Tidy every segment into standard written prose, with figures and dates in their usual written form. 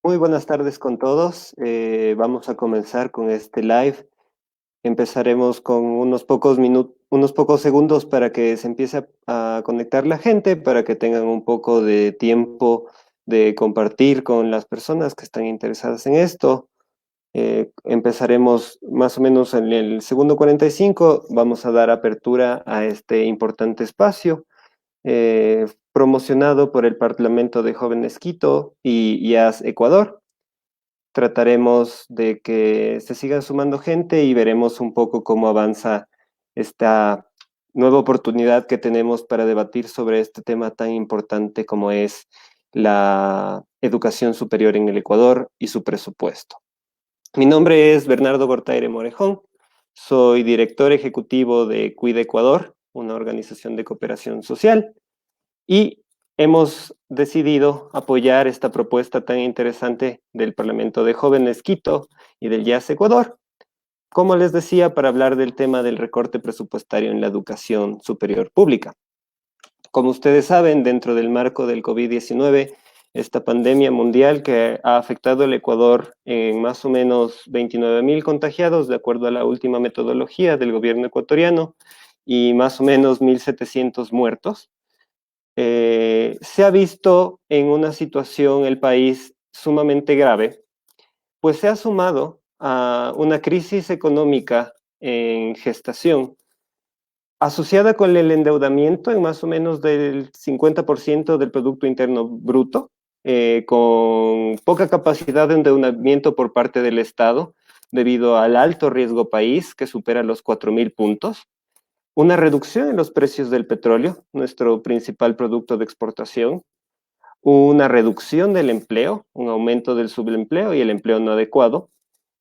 Muy buenas tardes con todos. Vamos a comenzar con este live. Empezaremos con unos pocos segundos para que se empiece a conectar la gente, para que tengan un poco de tiempo de compartir con las personas que están interesadas en esto. Empezaremos más o menos en el segundo 45. Vamos a dar apertura a este importante espacio promocionado por el Parlamento de Jóvenes Quito y IAS Ecuador. Trataremos de que se siga sumando gente y veremos un poco cómo avanza esta nueva oportunidad que tenemos para debatir sobre este tema tan importante como es la educación superior en el Ecuador y su presupuesto. Mi nombre es Bernardo Gortaire Morejón, soy director ejecutivo de Cuida Ecuador, una organización de cooperación social, y hemos decidido apoyar esta propuesta tan interesante del Parlamento de Jóvenes Quito y del IAS Ecuador, como les decía, para hablar del tema del recorte presupuestario en la educación superior pública. Como ustedes saben, dentro del marco del COVID-19, esta pandemia mundial que ha afectado al Ecuador en más o menos 29,000 contagiados, de acuerdo a la última metodología del gobierno ecuatoriano, y más o menos 1,700 muertos, se ha visto en una situación el país sumamente grave, pues se ha sumado a una crisis económica en gestación, asociada con el endeudamiento en más o menos del 50% del Producto Interno Bruto, con poca capacidad de endeudamiento por parte del Estado, debido al alto riesgo país que supera los 4,000 puntos, una reducción en los precios del petróleo, nuestro principal producto de exportación, una reducción del empleo, un aumento del subempleo y el empleo no adecuado,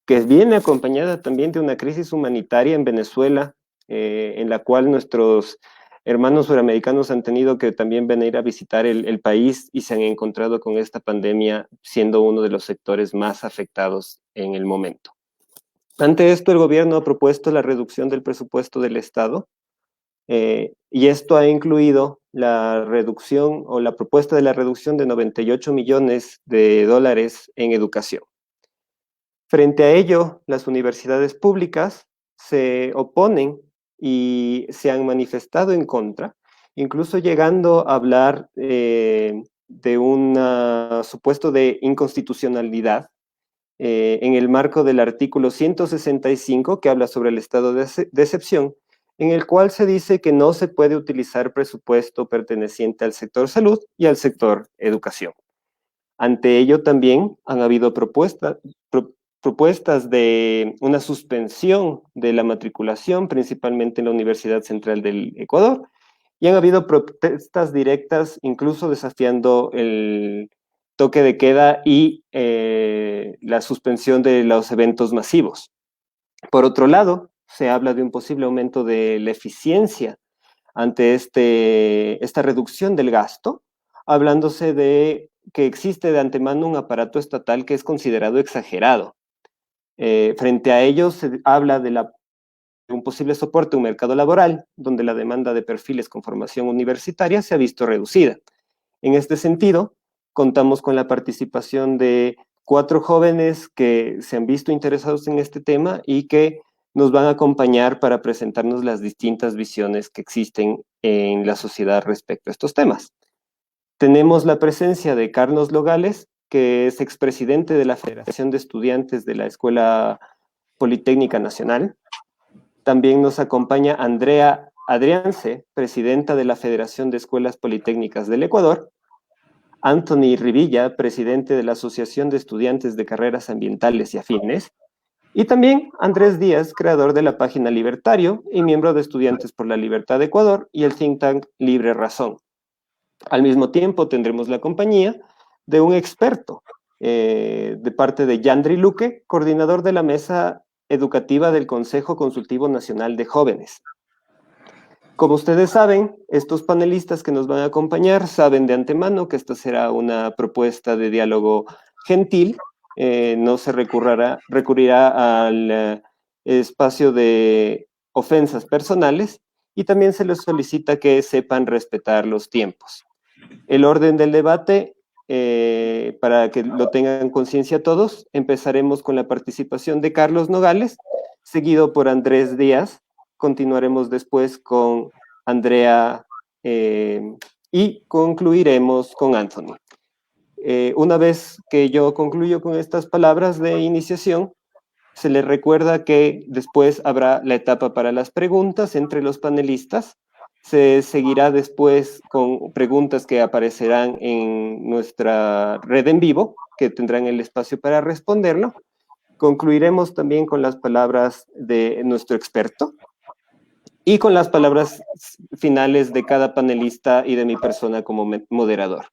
que viene acompañada también de una crisis humanitaria en Venezuela, en la cual nuestros hermanos suramericanos han tenido que también venir a visitar el país y se han encontrado con esta pandemia siendo uno de los sectores más afectados en el momento. Ante esto, el gobierno ha propuesto la reducción del presupuesto del Estado, y esto ha incluido la reducción o la propuesta de la reducción de 98 millones de dólares en educación. Frente a ello, las universidades públicas se oponen y se han manifestado en contra, incluso llegando a hablar de un supuesto de inconstitucionalidad en el marco del artículo 165 que habla sobre el estado de excepción, en el cual se dice que no se puede utilizar presupuesto perteneciente al sector salud y al sector educación. Ante ello también han habido propuestas de una suspensión de la matriculación, principalmente en la Universidad Central del Ecuador, y han habido protestas directas, incluso desafiando el toque de queda y la suspensión de los eventos masivos. Por otro lado, se habla de un posible aumento de la eficiencia ante esta reducción del gasto, hablándose de que existe de antemano un aparato estatal que es considerado exagerado. Frente a ello, se habla de un posible soporte a un mercado laboral donde la demanda de perfiles con formación universitaria se ha visto reducida. En este sentido, contamos con la participación de 4 jóvenes que se han visto interesados en este tema y que nos van a acompañar para presentarnos las distintas visiones que existen en la sociedad respecto a estos temas. Tenemos la presencia de Carlos Nogales, que es expresidente de la Federación de Estudiantes de la Escuela Politécnica Nacional. También nos acompaña Andrea Adriance, presidenta de la Federación de Escuelas Politécnicas del Ecuador. Anthony Rivilla, presidente de la Asociación de Estudiantes de Carreras Ambientales y Afines. Y también Andrés Díaz, creador de la página Libertario y miembro de Estudiantes por la Libertad de Ecuador y el think tank Libre Razón. Al mismo tiempo tendremos la compañía de un experto de parte de Yandri Luque, coordinador de la mesa educativa del Consejo Consultivo Nacional de Jóvenes. Como ustedes saben, estos panelistas que nos van a acompañar saben de antemano que esta será una propuesta de diálogo gentil, no se recurrirá al espacio de ofensas personales y también se les solicita que sepan respetar los tiempos. El orden del debate para que lo tengan conciencia todos, empezaremos con la participación de Carlos Nogales, seguido por Andrés Díaz. Continuaremos después con Andrea y concluiremos con Anthony. Una vez que yo concluyo con estas palabras de iniciación, se les recuerda que después habrá la etapa para las preguntas entre los panelistas. Se seguirá después con preguntas que aparecerán en nuestra red en vivo, que tendrán el espacio para responderlo. Concluiremos también con las palabras de nuestro experto y con las palabras finales de cada panelista y de mi persona como moderador.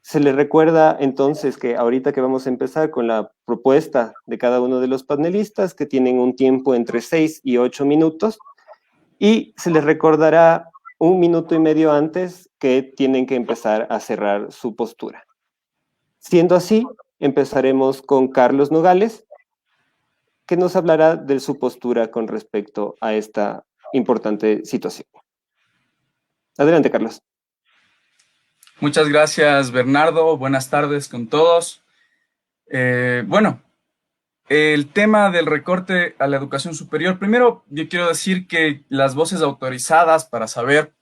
Se les recuerda entonces que ahorita que vamos a empezar con la propuesta de cada uno de los panelistas, que tienen un tiempo entre 6 y 8 minutos, y se les recordará 1 minuto y medio antes que tienen que empezar a cerrar su postura. Siendo así, empezaremos con Carlos Nogales, que nos hablará de su postura con respecto a esta importante situación. Adelante, Carlos. Muchas gracias, Bernardo. Buenas tardes con todos. Bueno, el tema del recorte a la educación superior. Primero, yo quiero decir que las voces autorizadas para saber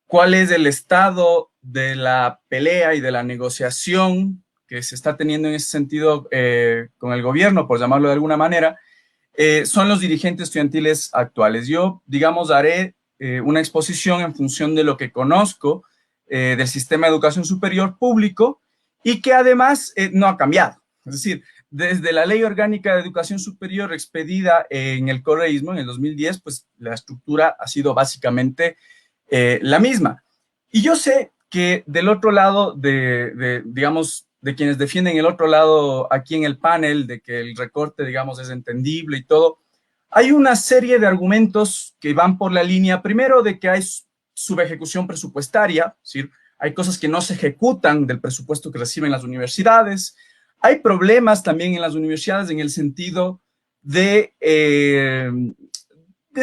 cuál es el estado de la pelea y de la negociación que se está teniendo en ese sentido con el gobierno, por llamarlo de alguna manera, son los dirigentes estudiantiles actuales. Yo, digamos, haré una exposición en función de lo que conozco del sistema de educación superior público y que además no ha cambiado. Es decir, desde la Ley Orgánica de Educación Superior expedida en el correísmo en el 2010, pues la estructura ha sido básicamente la misma. Y yo sé que del otro lado digamos, de quienes defienden el otro lado aquí en el panel, de que el recorte, digamos, es entendible y todo, hay una serie de argumentos que van por la línea, primero, de que hay subejecución presupuestaria, es decir, hay cosas que no se ejecutan del presupuesto que reciben las universidades. Hay problemas también en las universidades en el sentido de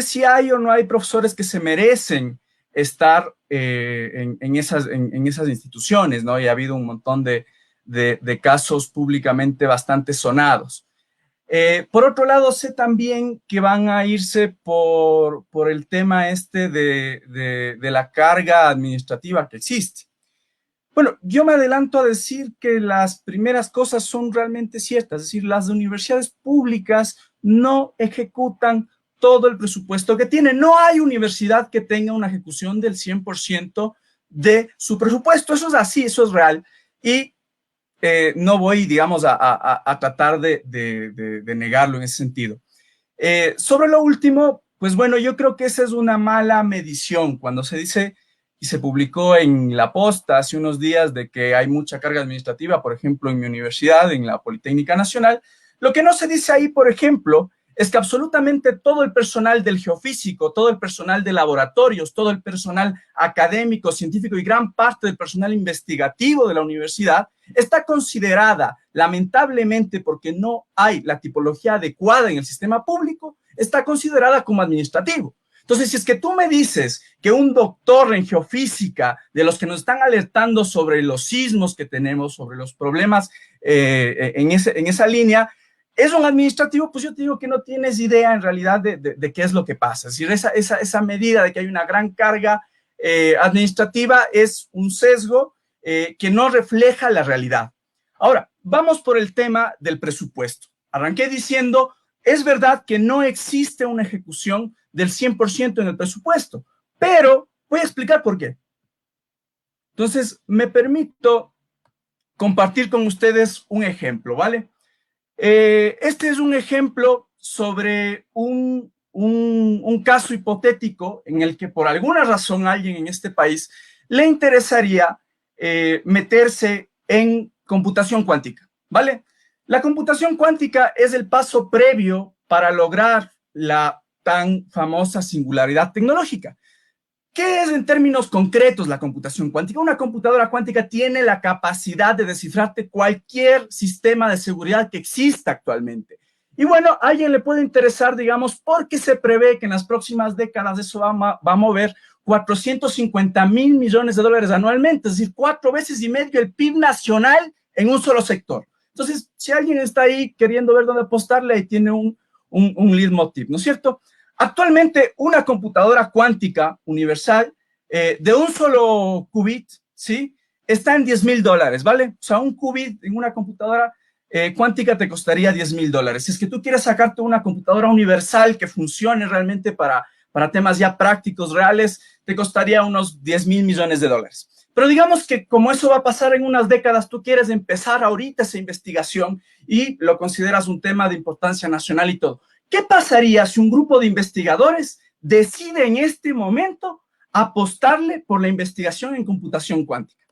si hay o no hay profesores que se merecen estar en esas instituciones, ¿no? Y ha habido un montón de casos públicamente bastante sonados. Por otro lado, sé también que van a irse por el tema este de la carga administrativa que existe. Bueno, yo me adelanto a decir que las primeras cosas son realmente ciertas, es decir, las universidades públicas no ejecutan todo el presupuesto que tienen. No hay universidad que tenga una ejecución del 100% de su presupuesto. Eso es así, eso es real. Y no voy, digamos, a tratar de negarlo en ese sentido. Sobre lo último, pues bueno, yo creo que esa es una mala medición. Cuando se dice, y se publicó en La Posta hace unos días, de que hay mucha carga administrativa, por ejemplo, en mi universidad, en la Politécnica Nacional, lo que no se dice ahí, por ejemplo, es que absolutamente todo el personal del geofísico, todo el personal de laboratorios, todo el personal académico, científico y gran parte del personal investigativo de la universidad está considerada, lamentablemente, porque no hay la tipología adecuada en el sistema público, está considerada como administrativo. Entonces, si es que tú me dices que un doctor en geofísica, de los que nos están alertando sobre los sismos que tenemos, sobre los problemas en esa línea, es un administrativo, pues yo te digo que no tienes idea en realidad de qué es lo que pasa. Es decir, esa medida de que hay una gran carga administrativa es un sesgo que no refleja la realidad. Ahora, vamos por el tema del presupuesto. Arranqué diciendo, es verdad que no existe una ejecución del 100% en el presupuesto, pero voy a explicar por qué. Entonces, me permito compartir con ustedes un ejemplo, ¿vale? Este es un ejemplo sobre un caso hipotético en el que por alguna razón a alguien en este país le interesaría meterse en computación cuántica, ¿vale? La computación cuántica es el paso previo para lograr la tan famosa singularidad tecnológica. ¿Qué es en términos concretos la computación cuántica? Una computadora cuántica tiene la capacidad de descifrarte cualquier sistema de seguridad que exista actualmente. Y bueno, a alguien le puede interesar, digamos, porque se prevé que en las próximas décadas eso va a mover 450.000 millones de dólares anualmente, es decir, 4 veces y medio el PIB nacional en un solo sector. Entonces, si alguien está ahí queriendo ver dónde apostarle, ahí tiene un leitmotiv, ¿no es cierto? Actualmente, una computadora cuántica universal de un solo qubit, ¿sí? Está en $10,000, ¿vale? O sea, un qubit en una computadora cuántica te costaría $10,000. Si es que tú quieres sacarte una computadora universal que funcione realmente para temas ya prácticos, reales, te costaría unos 10,000 millones de dólares. Pero digamos que como eso va a pasar en unas décadas, tú quieres empezar ahorita esa investigación y lo consideras un tema de importancia nacional y todo. ¿Qué pasaría si un grupo de investigadores decide en este momento apostarle por la investigación en computación cuántica?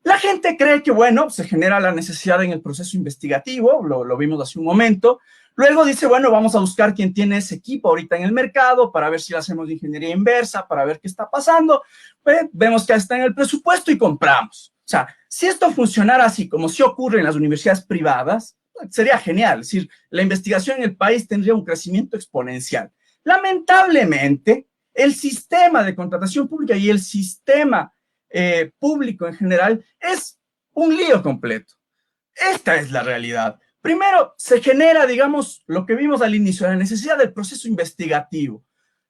La gente cree que, bueno, se genera la necesidad en el proceso investigativo, lo vimos hace un momento. Luego dice, bueno, vamos a buscar quién tiene ese equipo ahorita en el mercado para ver si le hacemos ingeniería inversa, para ver qué está pasando. Pues, vemos que está en el presupuesto y compramos. O sea, si esto funcionara así, como sí ocurre en las universidades privadas, sería genial. Es decir, la investigación en el país tendría un crecimiento exponencial. Lamentablemente, el sistema de contratación pública y el sistema público en general es un lío completo. Esta es la realidad. Primero, se genera, digamos, lo que vimos al inicio, la necesidad del proceso investigativo.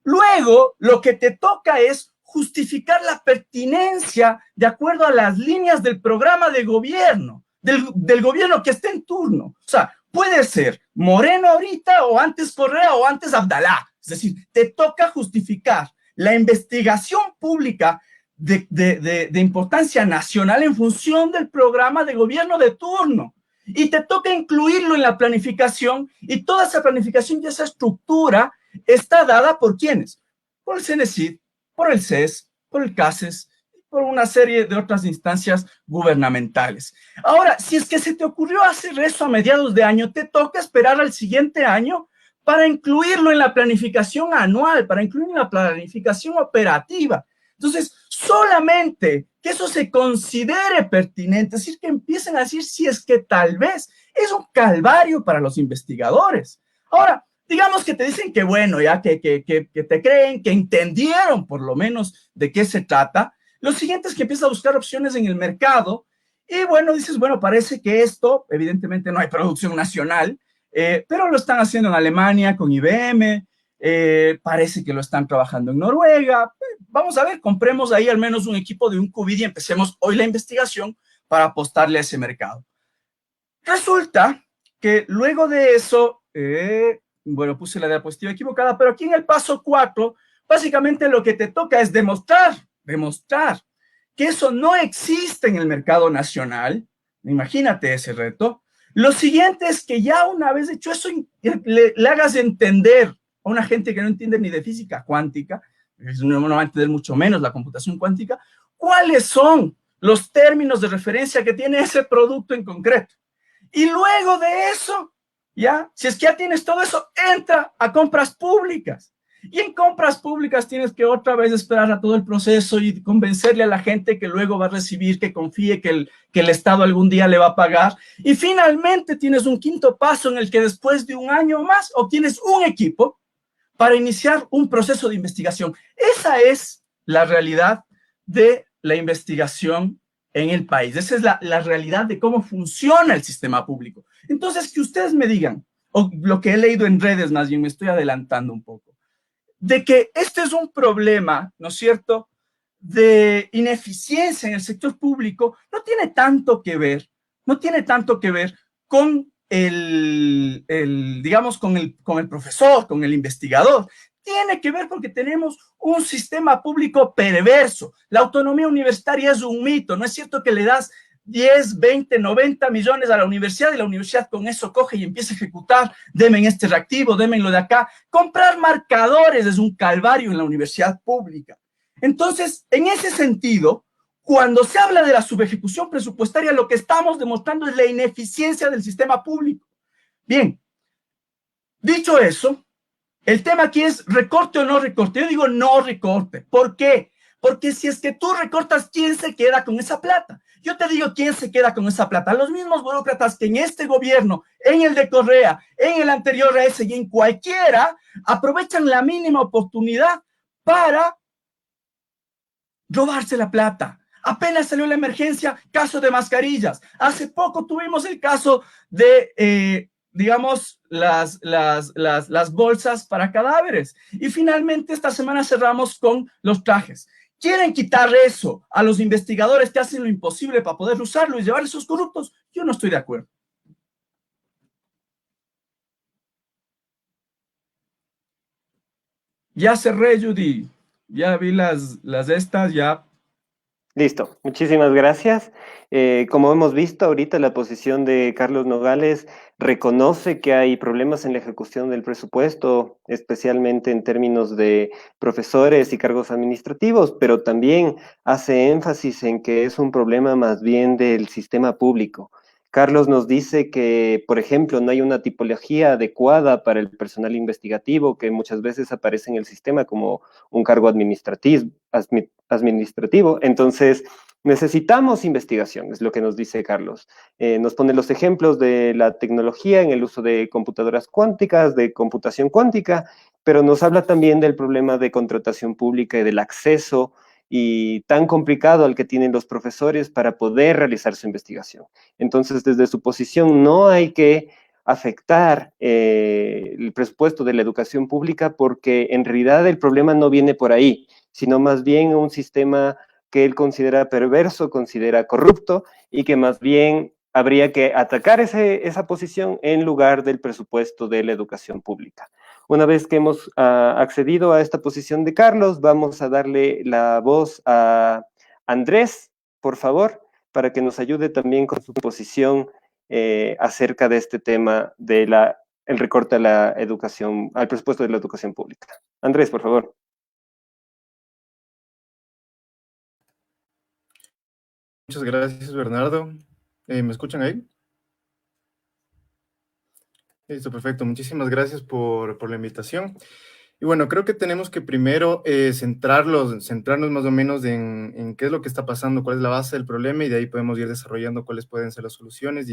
Luego, lo que te toca es justificar la pertinencia de acuerdo a las líneas del programa de gobierno, del gobierno que esté en turno. O sea, puede ser Moreno ahorita, o antes Correa, o antes Abdalá. Es decir, te toca justificar la investigación pública de importancia nacional en función del programa de gobierno de turno. Y te toca incluirlo en la planificación, y toda esa planificación y esa estructura está dada por ¿quiénes? Por el CENESID, por el CES, por el CASES, por una serie de otras instancias gubernamentales. Ahora, si es que se te ocurrió hacer eso a mediados de año, te toca esperar al siguiente año para incluirlo en la planificación anual, para incluirlo en la planificación operativa. Entonces, solamente que eso se considere pertinente, es decir, que empiecen a decir si es que tal vez es un calvario para los investigadores. Ahora, digamos que te dicen que bueno, ya que te creen, que entendieron por lo menos de qué se trata. Lo siguiente es que empiezas a buscar opciones en el mercado y bueno, dices, bueno, parece que esto, evidentemente no hay producción nacional, pero lo están haciendo en Alemania con IBM, parece que lo están trabajando en Noruega. Vamos a ver, compremos ahí al menos un equipo de un qubit y empecemos hoy la investigación para apostarle a ese mercado. Resulta que luego de eso, bueno, puse la diapositiva equivocada, pero aquí en el paso 4, básicamente lo que te toca es demostrar que eso no existe en el mercado nacional. Imagínate ese reto. Lo siguiente es que ya una vez hecho eso, le hagas entender a una gente que no entiende ni de física cuántica, no va a entender mucho menos la computación cuántica, cuáles son los términos de referencia que tiene ese producto en concreto. Y luego de eso, ya, si es que ya tienes todo eso, entra a compras públicas. Y en compras públicas tienes que otra vez esperar a todo el proceso y convencerle a la gente que luego va a recibir, que confíe que el Estado algún día le va a pagar. Y finalmente tienes un quinto paso en el que después de un año más obtienes un equipo para iniciar un proceso de investigación. Esa es la realidad de la investigación en el país. Esa es la realidad de cómo funciona el sistema público. Entonces, que ustedes me digan, o lo que he leído en redes, más bien me estoy adelantando un poco, de que este es un problema, ¿no es cierto?, de ineficiencia en el sector público, no tiene tanto que ver con digamos, con el profesor, con el investigador. Tiene que ver porque tenemos un sistema público perverso. La autonomía universitaria es un mito. No es cierto que le das 10, 20, 90 millones a la universidad y la universidad con eso coge y empieza a ejecutar, denme este reactivo, denme lo de acá. Comprar marcadores es un calvario en la universidad pública. Entonces, en ese sentido, cuando se habla de la subejecución presupuestaria, lo que estamos demostrando es la ineficiencia del sistema público. Bien, dicho eso, el tema aquí es recorte o no recorte. Yo digo no recorte. ¿Por qué? Porque si es que tú recortas, ¿quién se queda con esa plata? Yo te digo, ¿quién se queda con esa plata? Los mismos burócratas que en este gobierno, en el de Correa, en el anterior a ese y en cualquiera, aprovechan la mínima oportunidad para robarse la plata. Apenas salió la emergencia, caso de mascarillas. Hace poco tuvimos el caso de, digamos, las bolsas para cadáveres. Y finalmente esta semana cerramos con los trajes. ¿Quieren quitar eso a los investigadores que hacen lo imposible para poder usarlo y llevar esos corruptos? Yo no estoy de acuerdo. Ya cerré, Judy. Ya vi las estas, ya. Listo, muchísimas gracias. Como hemos visto ahorita, la posición de Carlos Nogales reconoce que hay problemas en la ejecución del presupuesto, especialmente en términos de profesores y cargos administrativos, pero también hace énfasis en que es un problema más bien del sistema público. Carlos nos dice que, por ejemplo, no hay una tipología adecuada para el personal investigativo que muchas veces aparece en el sistema como un cargo administrativo. Entonces, necesitamos investigación, es lo que nos dice Carlos. Nos pone los ejemplos de la tecnología en el uso de computadoras cuánticas, de computación cuántica, pero nos habla también del problema de contratación pública y del acceso y tan complicado al que tienen los profesores para poder realizar su investigación. Entonces, desde su posición, no hay que afectar el presupuesto de la educación pública porque en realidad el problema no viene por ahí, sino más bien un sistema que él considera perverso, considera corrupto y que más bien habría que atacar esa posición en lugar del presupuesto de la educación pública. Una vez que hemos accedido a esta posición de Carlos, vamos a darle la voz a Andrés, por favor, para que nos ayude también con su posición acerca de este tema de el recorte a la educación, al presupuesto de la educación pública. Andrés, por favor. Muchas gracias, Bernardo. ¿Me escuchan ahí? Listo, perfecto. Muchísimas gracias por la invitación. Y bueno, creo que tenemos que primero centrarnos más o menos en qué es lo que está pasando, cuál es la base del problema y de ahí podemos ir desarrollando cuáles pueden ser las soluciones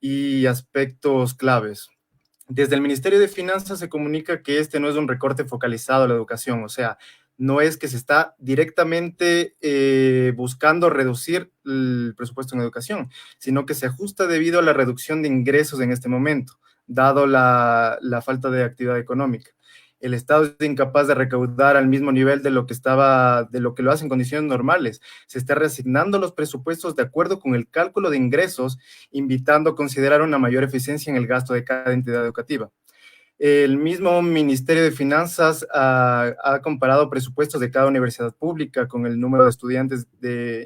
y aspectos claves. Desde el Ministerio de Finanzas se comunica que este no es un recorte focalizado a la educación, o sea, no es que se está directamente buscando reducir el presupuesto en educación, sino que se ajusta debido a la reducción de ingresos en este momento, dado la falta de actividad económica. El Estado es incapaz de recaudar al mismo nivel de lo que lo hace en condiciones normales. Se está reasignando los presupuestos de acuerdo con el cálculo de ingresos, invitando a considerar una mayor eficiencia en el gasto de cada entidad educativa. El mismo Ministerio de Finanzas ha comparado presupuestos de cada universidad pública con el número de estudiantes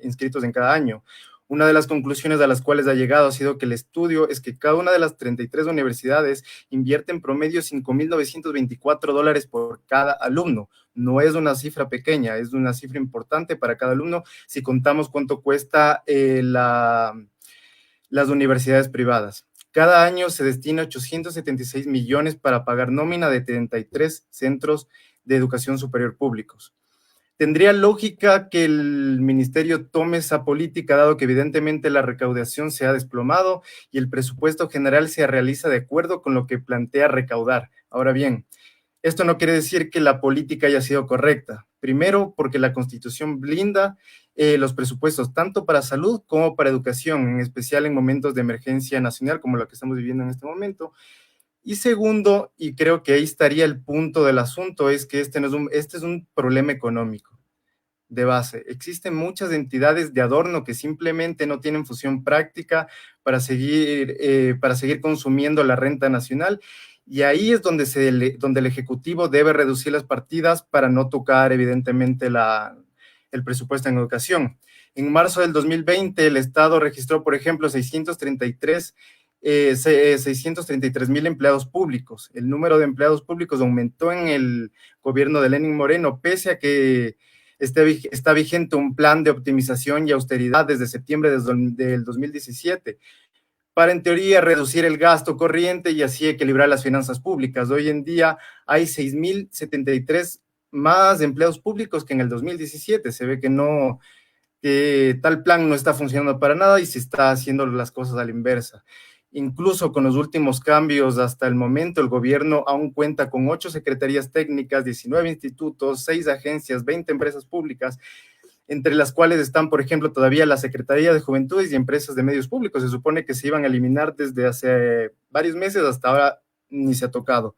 inscritos en cada año. Una de las conclusiones a las cuales ha llegado ha sido que el estudio es que cada una de las 33 universidades invierte en promedio $5,924 por cada alumno. No es una cifra pequeña, es una cifra importante para cada alumno si contamos cuánto cuesta las universidades privadas. Cada año se destina 876 millones para pagar nómina de 33 centros de educación superior públicos. Tendría lógica que el ministerio tome esa política, dado que evidentemente la recaudación se ha desplomado y el presupuesto general se realiza de acuerdo con lo que plantea recaudar. Ahora bien, esto no quiere decir que la política haya sido correcta. Primero, porque la Constitución blinda los presupuestos tanto para salud como para educación, en especial en momentos de emergencia nacional como la que estamos viviendo en este momento. Y segundo, y creo que ahí estaría el punto del asunto, es que este es un problema económico de base. Existen muchas entidades de adorno que simplemente no tienen función práctica para seguir consumiendo la renta nacional, y ahí es donde el Ejecutivo debe reducir las partidas para no tocar evidentemente el presupuesto en educación. En marzo del 2020, el Estado registró, por ejemplo, 633,000 empleados públicos. El número de empleados públicos aumentó en el gobierno de Lenín Moreno, pese a que está vigente un plan de optimización y austeridad desde septiembre del 2017, para en teoría reducir el gasto corriente y así equilibrar las finanzas públicas. Hoy en día hay 6,073 más empleados públicos que en el 2017. Se ve que tal plan no está funcionando para nada y se está haciendo las cosas a la inversa. Incluso con los últimos cambios hasta el momento, el gobierno aún cuenta con 8 secretarías técnicas, 19 institutos, 6 agencias, 20 empresas públicas, entre las cuales están, por ejemplo, todavía la Secretaría de Juventudes y Empresas de Medios Públicos. Se supone que se iban a eliminar desde hace varios meses, hasta ahora ni se ha tocado.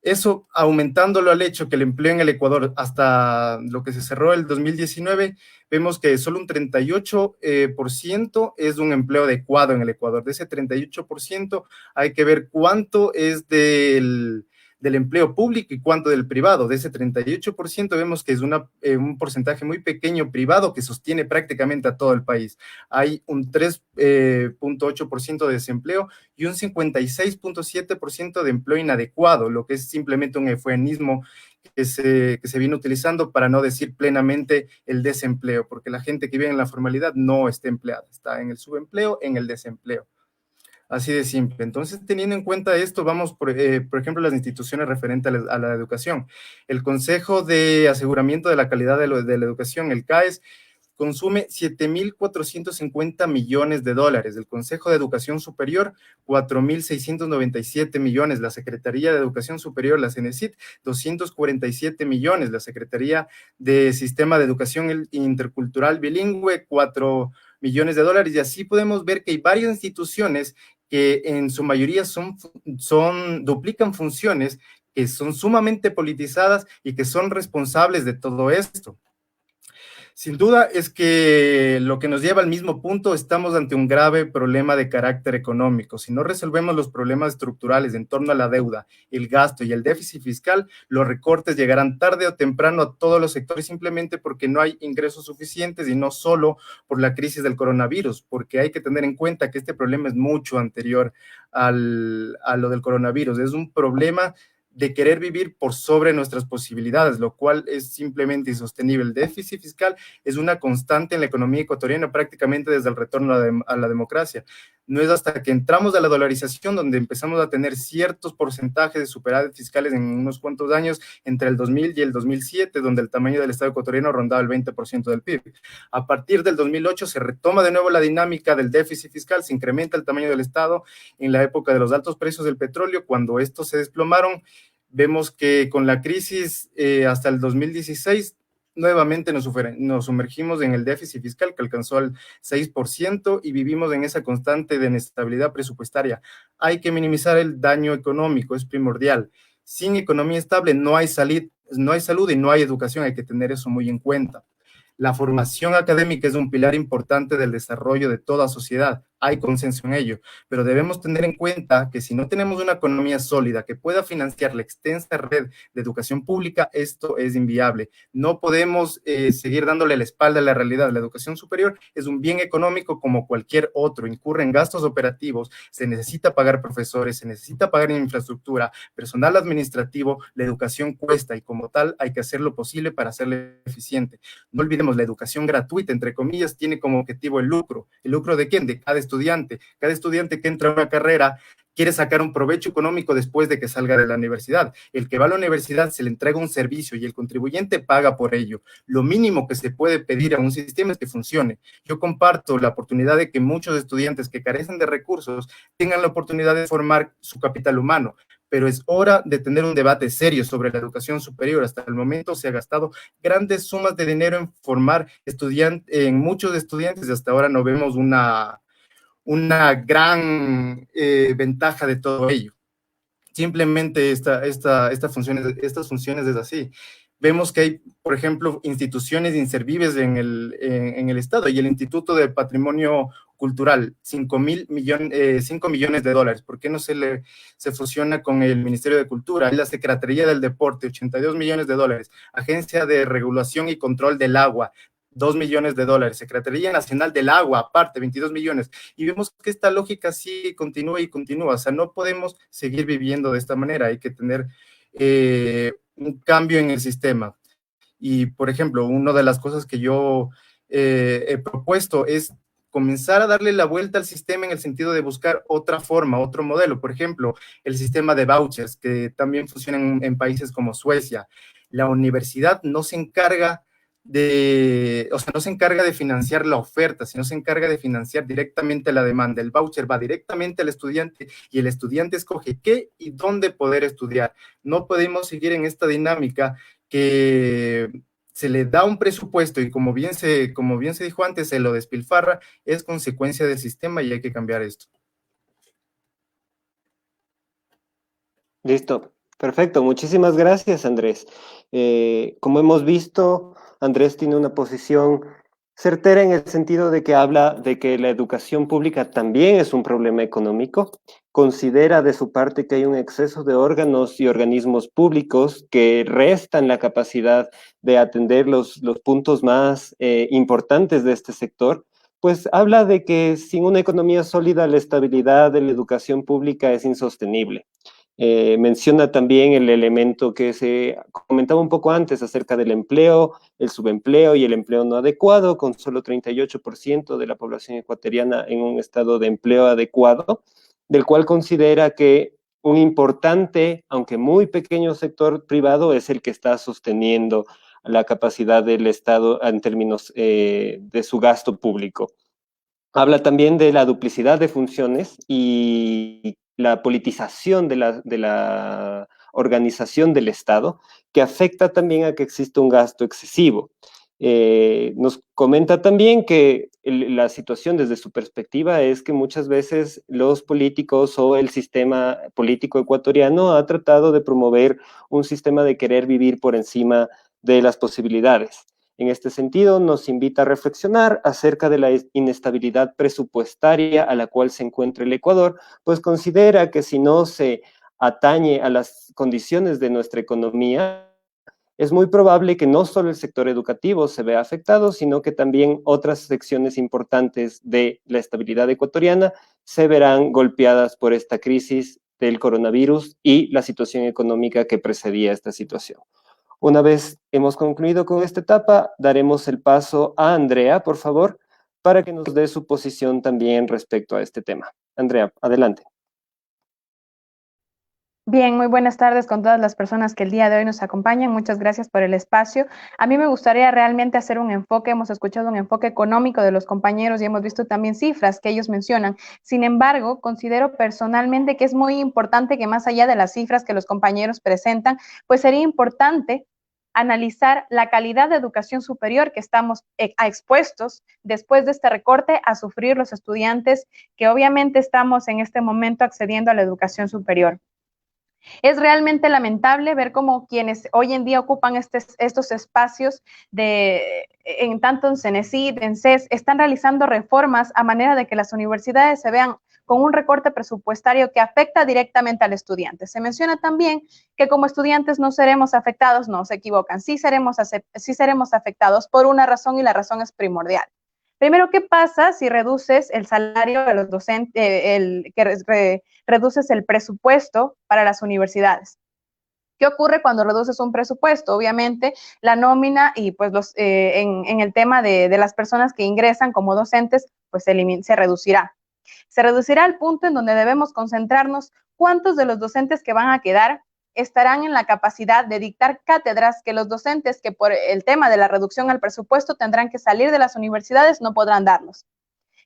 Eso aumentándolo al hecho que el empleo en el Ecuador, hasta lo que se cerró el 2019, vemos que solo un 38% es un empleo adecuado en el Ecuador. De ese 38% hay que ver cuánto es del empleo público y cuánto del privado. De ese 38% vemos que es un porcentaje muy pequeño privado que sostiene prácticamente a todo el país. Hay un 3,8% de desempleo y un 56,7% de empleo inadecuado, lo que es simplemente un eufemismo que se viene utilizando para no decir plenamente el desempleo, porque la gente que vive en la formalidad no está empleada, está en el subempleo, en el desempleo. Así de simple. Entonces, teniendo en cuenta esto, vamos, por ejemplo, las instituciones referentes a la educación. El Consejo de Aseguramiento de la Calidad de la Educación, el CAES, consume 7.450 millones de dólares. El Consejo de Educación Superior, 4.697 millones. La Secretaría de Educación Superior, la CENESID, 247 millones. La Secretaría de Sistema de Educación Intercultural Bilingüe, 4 millones de dólares. Y así podemos ver que hay varias instituciones que en su mayoría duplican funciones, que son sumamente politizadas y que son responsables de todo esto. Sin duda es que lo que nos lleva al mismo punto, estamos ante un grave problema de carácter económico. Si no resolvemos los problemas estructurales en torno a la deuda, el gasto y el déficit fiscal, los recortes llegarán tarde o temprano a todos los sectores simplemente porque no hay ingresos suficientes y no solo por la crisis del coronavirus, porque hay que tener en cuenta que este problema es mucho anterior a lo del coronavirus. Es un problema de querer vivir por sobre nuestras posibilidades, lo cual es simplemente insostenible. El déficit fiscal es una constante en la economía ecuatoriana prácticamente desde el retorno a la democracia. No es hasta que entramos a la dolarización donde empezamos a tener ciertos porcentajes de superávit fiscales en unos cuantos años, entre el 2000 y el 2007, donde el tamaño del Estado ecuatoriano rondaba el 20% del PIB. A partir del 2008 se retoma de nuevo la dinámica del déficit fiscal, se incrementa el tamaño del Estado en la época de los altos precios del petróleo. Cuando estos se desplomaron, vemos que con la crisis hasta el 2016 nuevamente nos sumergimos en el déficit fiscal que alcanzó el 6% y vivimos en esa constante de inestabilidad presupuestaria. Hay que minimizar el daño económico, es primordial. Sin economía estable no hay salud y no hay educación, hay que tener eso muy en cuenta. La formación académica es un pilar importante del desarrollo de toda sociedad. Hay consenso en ello, pero debemos tener en cuenta que si no tenemos una economía sólida que pueda financiar la extensa red de educación pública, esto es inviable. No podemos seguir dándole la espalda a la realidad. La educación superior es un bien económico como cualquier otro, incurre en gastos operativos, se necesita pagar profesores, se necesita pagar infraestructura, personal administrativo, la educación cuesta y como tal hay que hacer lo posible para hacerla eficiente. No olvidemos, la educación gratuita, entre comillas, tiene como objetivo el lucro. ¿El lucro de quién? De cada estudiante. Cada estudiante que entra a una carrera quiere sacar un provecho económico después de que salga de la universidad. El que va a la universidad se le entrega un servicio y el contribuyente paga por ello. Lo mínimo que se puede pedir a un sistema es que funcione. Yo comparto la oportunidad de que muchos estudiantes que carecen de recursos tengan la oportunidad de formar su capital humano, pero es hora de tener un debate serio sobre la educación superior. Hasta el momento se ha gastado grandes sumas de dinero en formar en muchos estudiantes y hasta ahora no vemos una gran ventaja de todo ello. Simplemente estas funciones es así. Vemos que hay, por ejemplo, instituciones inservibles en el Estado y el Instituto de Patrimonio Cultural, 5 millones de dólares. ¿Por qué no se fusiona con el Ministerio de Cultura? La Secretaría del Deporte, 82 millones de dólares. Agencia de Regulación y Control del Agua, 2 millones de dólares. Secretaría Nacional del Agua, aparte, 22 millones. Y vemos que esta lógica sí continúa y continúa. O sea, no podemos seguir viviendo de esta manera. Hay que tener un cambio en el sistema. Y, por ejemplo, una de las cosas que yo he propuesto es comenzar a darle la vuelta al sistema en el sentido de buscar otra forma, otro modelo. Por ejemplo, el sistema de vouchers, que también funciona en países como Suecia. La universidad no se encarga no se encarga de financiar la oferta, sino se encarga de financiar directamente la demanda. El voucher va directamente al estudiante y el estudiante escoge qué y dónde poder estudiar. No podemos seguir en esta dinámica que se le da un presupuesto y como bien se dijo antes, se lo despilfarra, es consecuencia del sistema y hay que cambiar esto. Listo, perfecto. Muchísimas gracias, Andrés. Como hemos visto, Andrés tiene una posición certera en el sentido de que habla de que la educación pública también es un problema económico. Considera de su parte que hay un exceso de órganos y organismos públicos que restan la capacidad de atender los puntos más importantes de este sector. Pues habla de que sin una economía sólida, la estabilidad de la educación pública es insostenible. Menciona también el elemento que se comentaba un poco antes acerca del empleo, el subempleo y el empleo no adecuado, con solo 38% de la población ecuatoriana en un estado de empleo adecuado, del cual considera que un importante, aunque muy pequeño sector privado es el que está sosteniendo la capacidad del Estado en términos de su gasto público. Habla también de la duplicidad de funciones y la politización de la organización del Estado, que afecta también a que existe un gasto excesivo. Nos comenta también que la situación desde su perspectiva es que muchas veces los políticos o el sistema político ecuatoriano ha tratado de promover un sistema de querer vivir por encima de las posibilidades. En este sentido, nos invita a reflexionar acerca de la inestabilidad presupuestaria a la cual se encuentra el Ecuador, pues considera que si no se atañe a las condiciones de nuestra economía, es muy probable que no solo el sector educativo se vea afectado, sino que también otras secciones importantes de la estabilidad ecuatoriana se verán golpeadas por esta crisis del coronavirus y la situación económica que precedía esta situación. Una vez hemos concluido con esta etapa, daremos el paso a Andrea, por favor, para que nos dé su posición también respecto a este tema. Andrea, adelante. Bien, muy buenas tardes con todas las personas que el día de hoy nos acompañan. Muchas gracias por el espacio. A mí me gustaría realmente hacer un enfoque, hemos escuchado un enfoque económico de los compañeros y hemos visto también cifras que ellos mencionan. Sin embargo, considero personalmente que es muy importante que más allá de las cifras que los compañeros presentan, pues sería importante analizar la calidad de educación superior que estamos expuestos después de este recorte a sufrir los estudiantes que obviamente estamos en este momento accediendo a la educación superior. Es realmente lamentable ver cómo quienes hoy en día ocupan estos espacios en tanto en CENESID, en CES, están realizando reformas a manera de que las universidades se vean con un recorte presupuestario que afecta directamente al estudiante. Se menciona también que como estudiantes no seremos afectados, no, se equivocan, sí seremos afectados por una razón y la razón es primordial. Primero, ¿qué pasa si reduces el salario de los docentes, reduces el presupuesto para las universidades? ¿Qué ocurre cuando reduces un presupuesto? Obviamente, la nómina y pues en el tema de las personas que ingresan como docentes, pues se reducirá. Se reducirá al punto en donde debemos concentrarnos cuántos de los docentes que van a quedar estarán en la capacidad de dictar cátedras que los docentes que por el tema de la reducción al presupuesto tendrán que salir de las universidades no podrán darlos.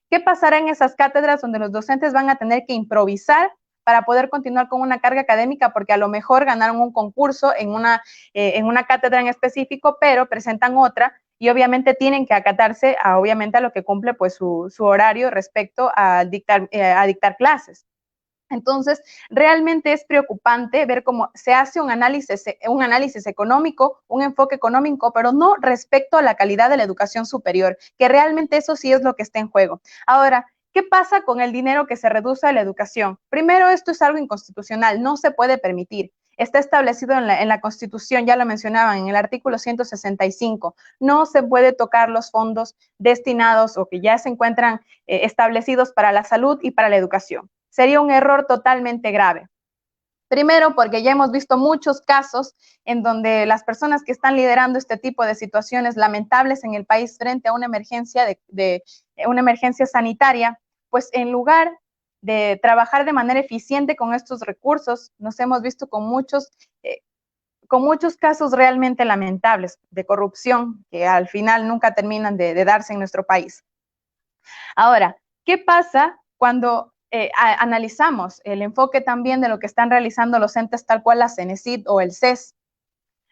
¿Qué pasará en esas cátedras donde los docentes van a tener que improvisar para poder continuar con una carga académica porque a lo mejor ganaron un concurso en una cátedra en específico, pero presentan otra y obviamente tienen que acatarse obviamente a lo que cumple pues su horario respecto a dictar clases? Entonces, realmente es preocupante ver cómo se hace un análisis económico, un enfoque económico, pero no respecto a la calidad de la educación superior, que realmente eso sí es lo que está en juego. Ahora, ¿qué pasa con el dinero que se reduce a la educación? Primero, esto es algo inconstitucional, no se puede permitir. Está establecido en la Constitución, ya lo mencionaban, en el artículo 165. No se puede tocar los fondos destinados o que ya se encuentran establecidos para la salud y para la educación. Sería un error totalmente grave. Primero, porque ya hemos visto muchos casos en donde las personas que están liderando este tipo de situaciones lamentables en el país frente a una emergencia una emergencia sanitaria, pues en lugar de trabajar de manera eficiente con estos recursos, nos hemos visto con muchos casos realmente lamentables de corrupción que al final nunca terminan de darse en nuestro país. Ahora, ¿qué pasa cuando analizamos el enfoque también de lo que están realizando los entes tal cual la CENESID o el CES?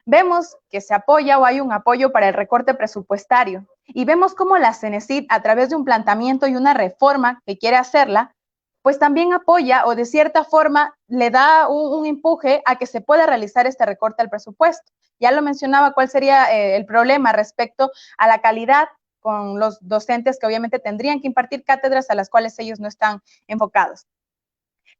vemos que se apoya o hay un apoyo para el recorte presupuestario y vemos cómo la CENESID, a través de un planteamiento y una reforma que quiere hacerla, pues también apoya o de cierta forma le da un empuje a que se pueda realizar este recorte al presupuesto. Ya lo mencionaba, cuál sería el problema respecto a la calidad con los docentes que obviamente tendrían que impartir cátedras a las cuales ellos no están enfocados.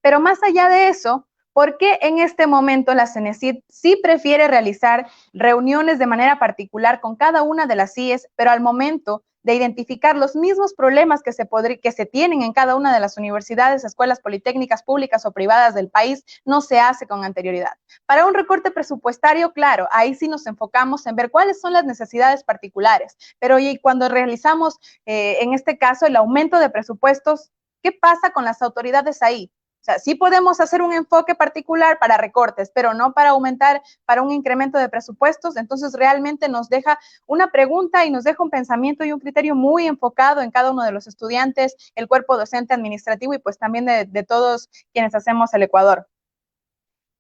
Pero más allá de eso, ¿por qué en este momento la CENESID sí prefiere realizar reuniones de manera particular con cada una de las CIEs, pero al momento de identificar los mismos problemas que se tienen en cada una de las universidades, escuelas politécnicas públicas o privadas del país, no se hace con anterioridad? Para un recorte presupuestario, claro, ahí sí nos enfocamos en ver cuáles son las necesidades particulares, pero y cuando realizamos, en este caso, el aumento de presupuestos, ¿qué pasa con las autoridades ahí? O sea, sí podemos hacer un enfoque particular para recortes, pero no para aumentar, para un incremento de presupuestos. Entonces, realmente nos deja una pregunta y nos deja un pensamiento y un criterio muy enfocado en cada uno de los estudiantes, el cuerpo docente administrativo y pues también de todos quienes hacemos el Ecuador.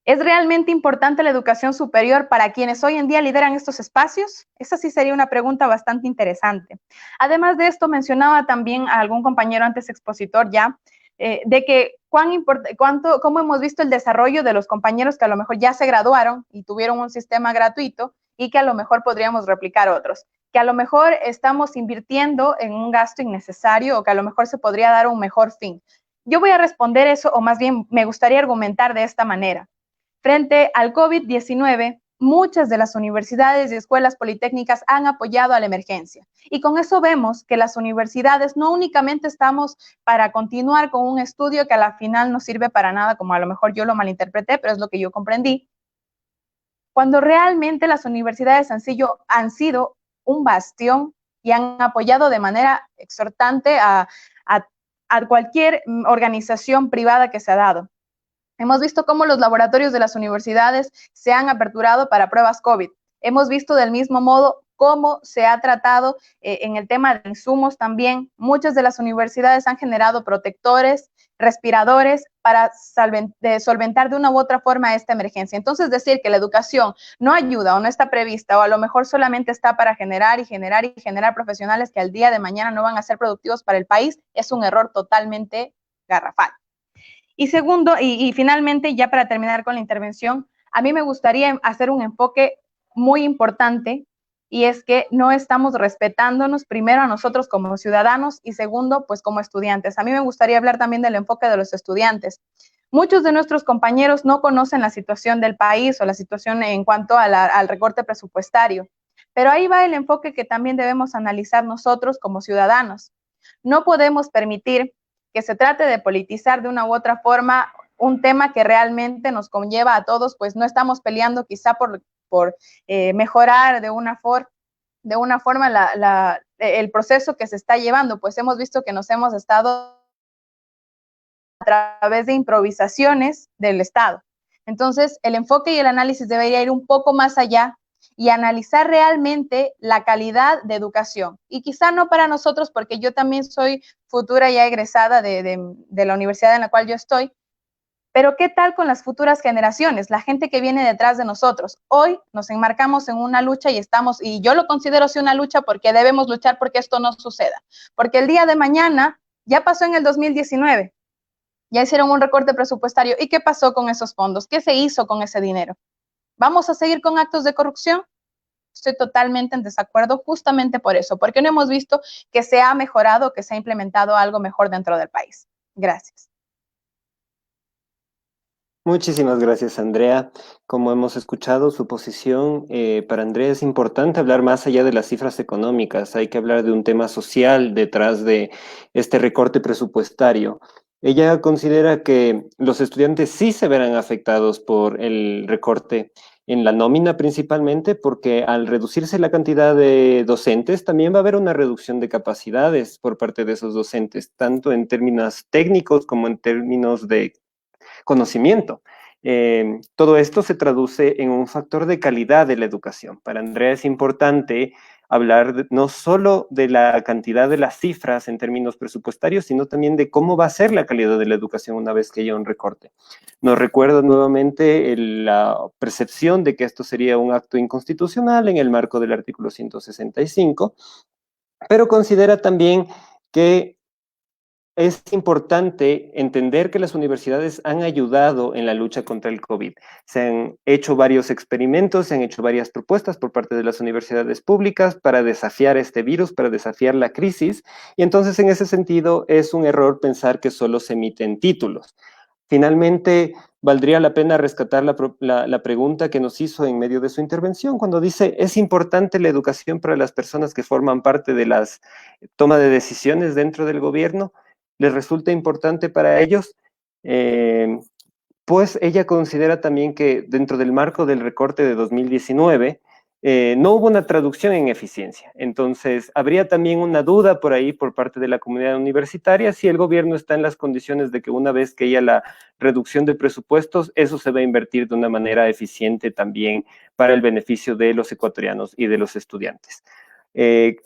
¿Es realmente importante la educación superior para quienes hoy en día lideran estos espacios? Esa sí sería una pregunta bastante interesante. Además de esto, mencionaba también a algún compañero antes expositor ya, de que cómo hemos visto el desarrollo de los compañeros que a lo mejor ya se graduaron y tuvieron un sistema gratuito y que a lo mejor podríamos replicar otros, que a lo mejor estamos invirtiendo en un gasto innecesario o que a lo mejor se podría dar un mejor fin. Yo voy a responder eso, o más bien me gustaría argumentar de esta manera. Frente al COVID-19, muchas de las universidades y escuelas politécnicas han apoyado a la emergencia. Y con eso vemos que las universidades no únicamente estamos para continuar con un estudio que a la final no sirve para nada, como a lo mejor yo lo malinterpreté, pero es lo que yo comprendí. Cuando realmente las universidades han sido un bastión y han apoyado de manera exhortante a cualquier organización privada que se ha dado. Hemos visto cómo los laboratorios de las universidades se han aperturado para pruebas COVID. Hemos visto del mismo modo cómo se ha tratado en el tema de insumos también. Muchas de las universidades han generado protectores, respiradores para solventar de una u otra forma esta emergencia. Entonces, decir que la educación no ayuda o no está prevista o a lo mejor solamente está para generar profesionales que al día de mañana no van a ser productivos para el país es un error totalmente garrafal. Y segundo, y finalmente, ya para terminar con la intervención, a mí me gustaría hacer un enfoque muy importante, y es que no estamos respetándonos primero a nosotros como ciudadanos y segundo, pues como estudiantes. A mí me gustaría hablar también del enfoque de los estudiantes. Muchos de nuestros compañeros no conocen la situación del país o la situación en cuanto al recorte presupuestario, pero ahí va el enfoque que también debemos analizar nosotros como ciudadanos. No podemos permitir que se trate de politizar de una u otra forma un tema que realmente nos conlleva a todos, pues no estamos peleando quizá por mejorar de una forma el proceso que se está llevando, pues hemos visto que nos hemos estado a través de improvisaciones del Estado. Entonces, el enfoque y el análisis debería ir un poco más allá y analizar realmente la calidad de educación. Y quizá no para nosotros, porque yo también soy futura ya egresada de la universidad en la cual yo estoy, pero ¿qué tal con las futuras generaciones, la gente que viene detrás de nosotros? Hoy nos enmarcamos en una lucha y yo lo considero así una lucha porque debemos luchar porque esto no suceda. Porque el día de mañana, ya pasó en el 2019, ya hicieron un recorte presupuestario. ¿Y qué pasó con esos fondos? ¿Qué se hizo con ese dinero? ¿Vamos a seguir con actos de corrupción? Estoy totalmente en desacuerdo justamente por eso, porque no hemos visto que se ha mejorado, que se ha implementado algo mejor dentro del país. Gracias. Muchísimas gracias, Andrea. Como hemos escuchado su posición, para Andrea es importante hablar más allá de las cifras económicas. Hay que hablar de un tema social detrás de este recorte presupuestario. Ella considera que los estudiantes sí se verán afectados por el recorte en la nómina principalmente, porque al reducirse la cantidad de docentes, también va a haber una reducción de capacidades por parte de esos docentes, tanto en términos técnicos como en términos de conocimiento. Todo esto se traduce en un factor de calidad de la educación. Para Andrea es importante hablar no solo de la cantidad de las cifras en términos presupuestarios, sino también de cómo va a ser la calidad de la educación una vez que haya un recorte. Nos recuerda nuevamente la percepción de que esto sería un acto inconstitucional en el marco del artículo 165, pero considera también que es importante entender que las universidades han ayudado en la lucha contra el COVID. Se han hecho varios experimentos, se han hecho varias propuestas por parte de las universidades públicas para desafiar este virus, para desafiar la crisis, y entonces en ese sentido es un error pensar que solo se emiten títulos. Finalmente, valdría la pena rescatar la pregunta que nos hizo en medio de su intervención, cuando dice, ¿es importante la educación para las personas que forman parte de las toma de decisiones dentro del gobierno? ¿Les resulta importante para ellos? Pues ella considera también que dentro del marco del recorte de 2019, no hubo una traducción en eficiencia. Entonces, habría también una duda por ahí por parte de la comunidad universitaria si el gobierno está en las condiciones de que una vez que haya la reducción de presupuestos, eso se va a invertir de una manera eficiente también para el beneficio de los ecuatorianos y de los estudiantes.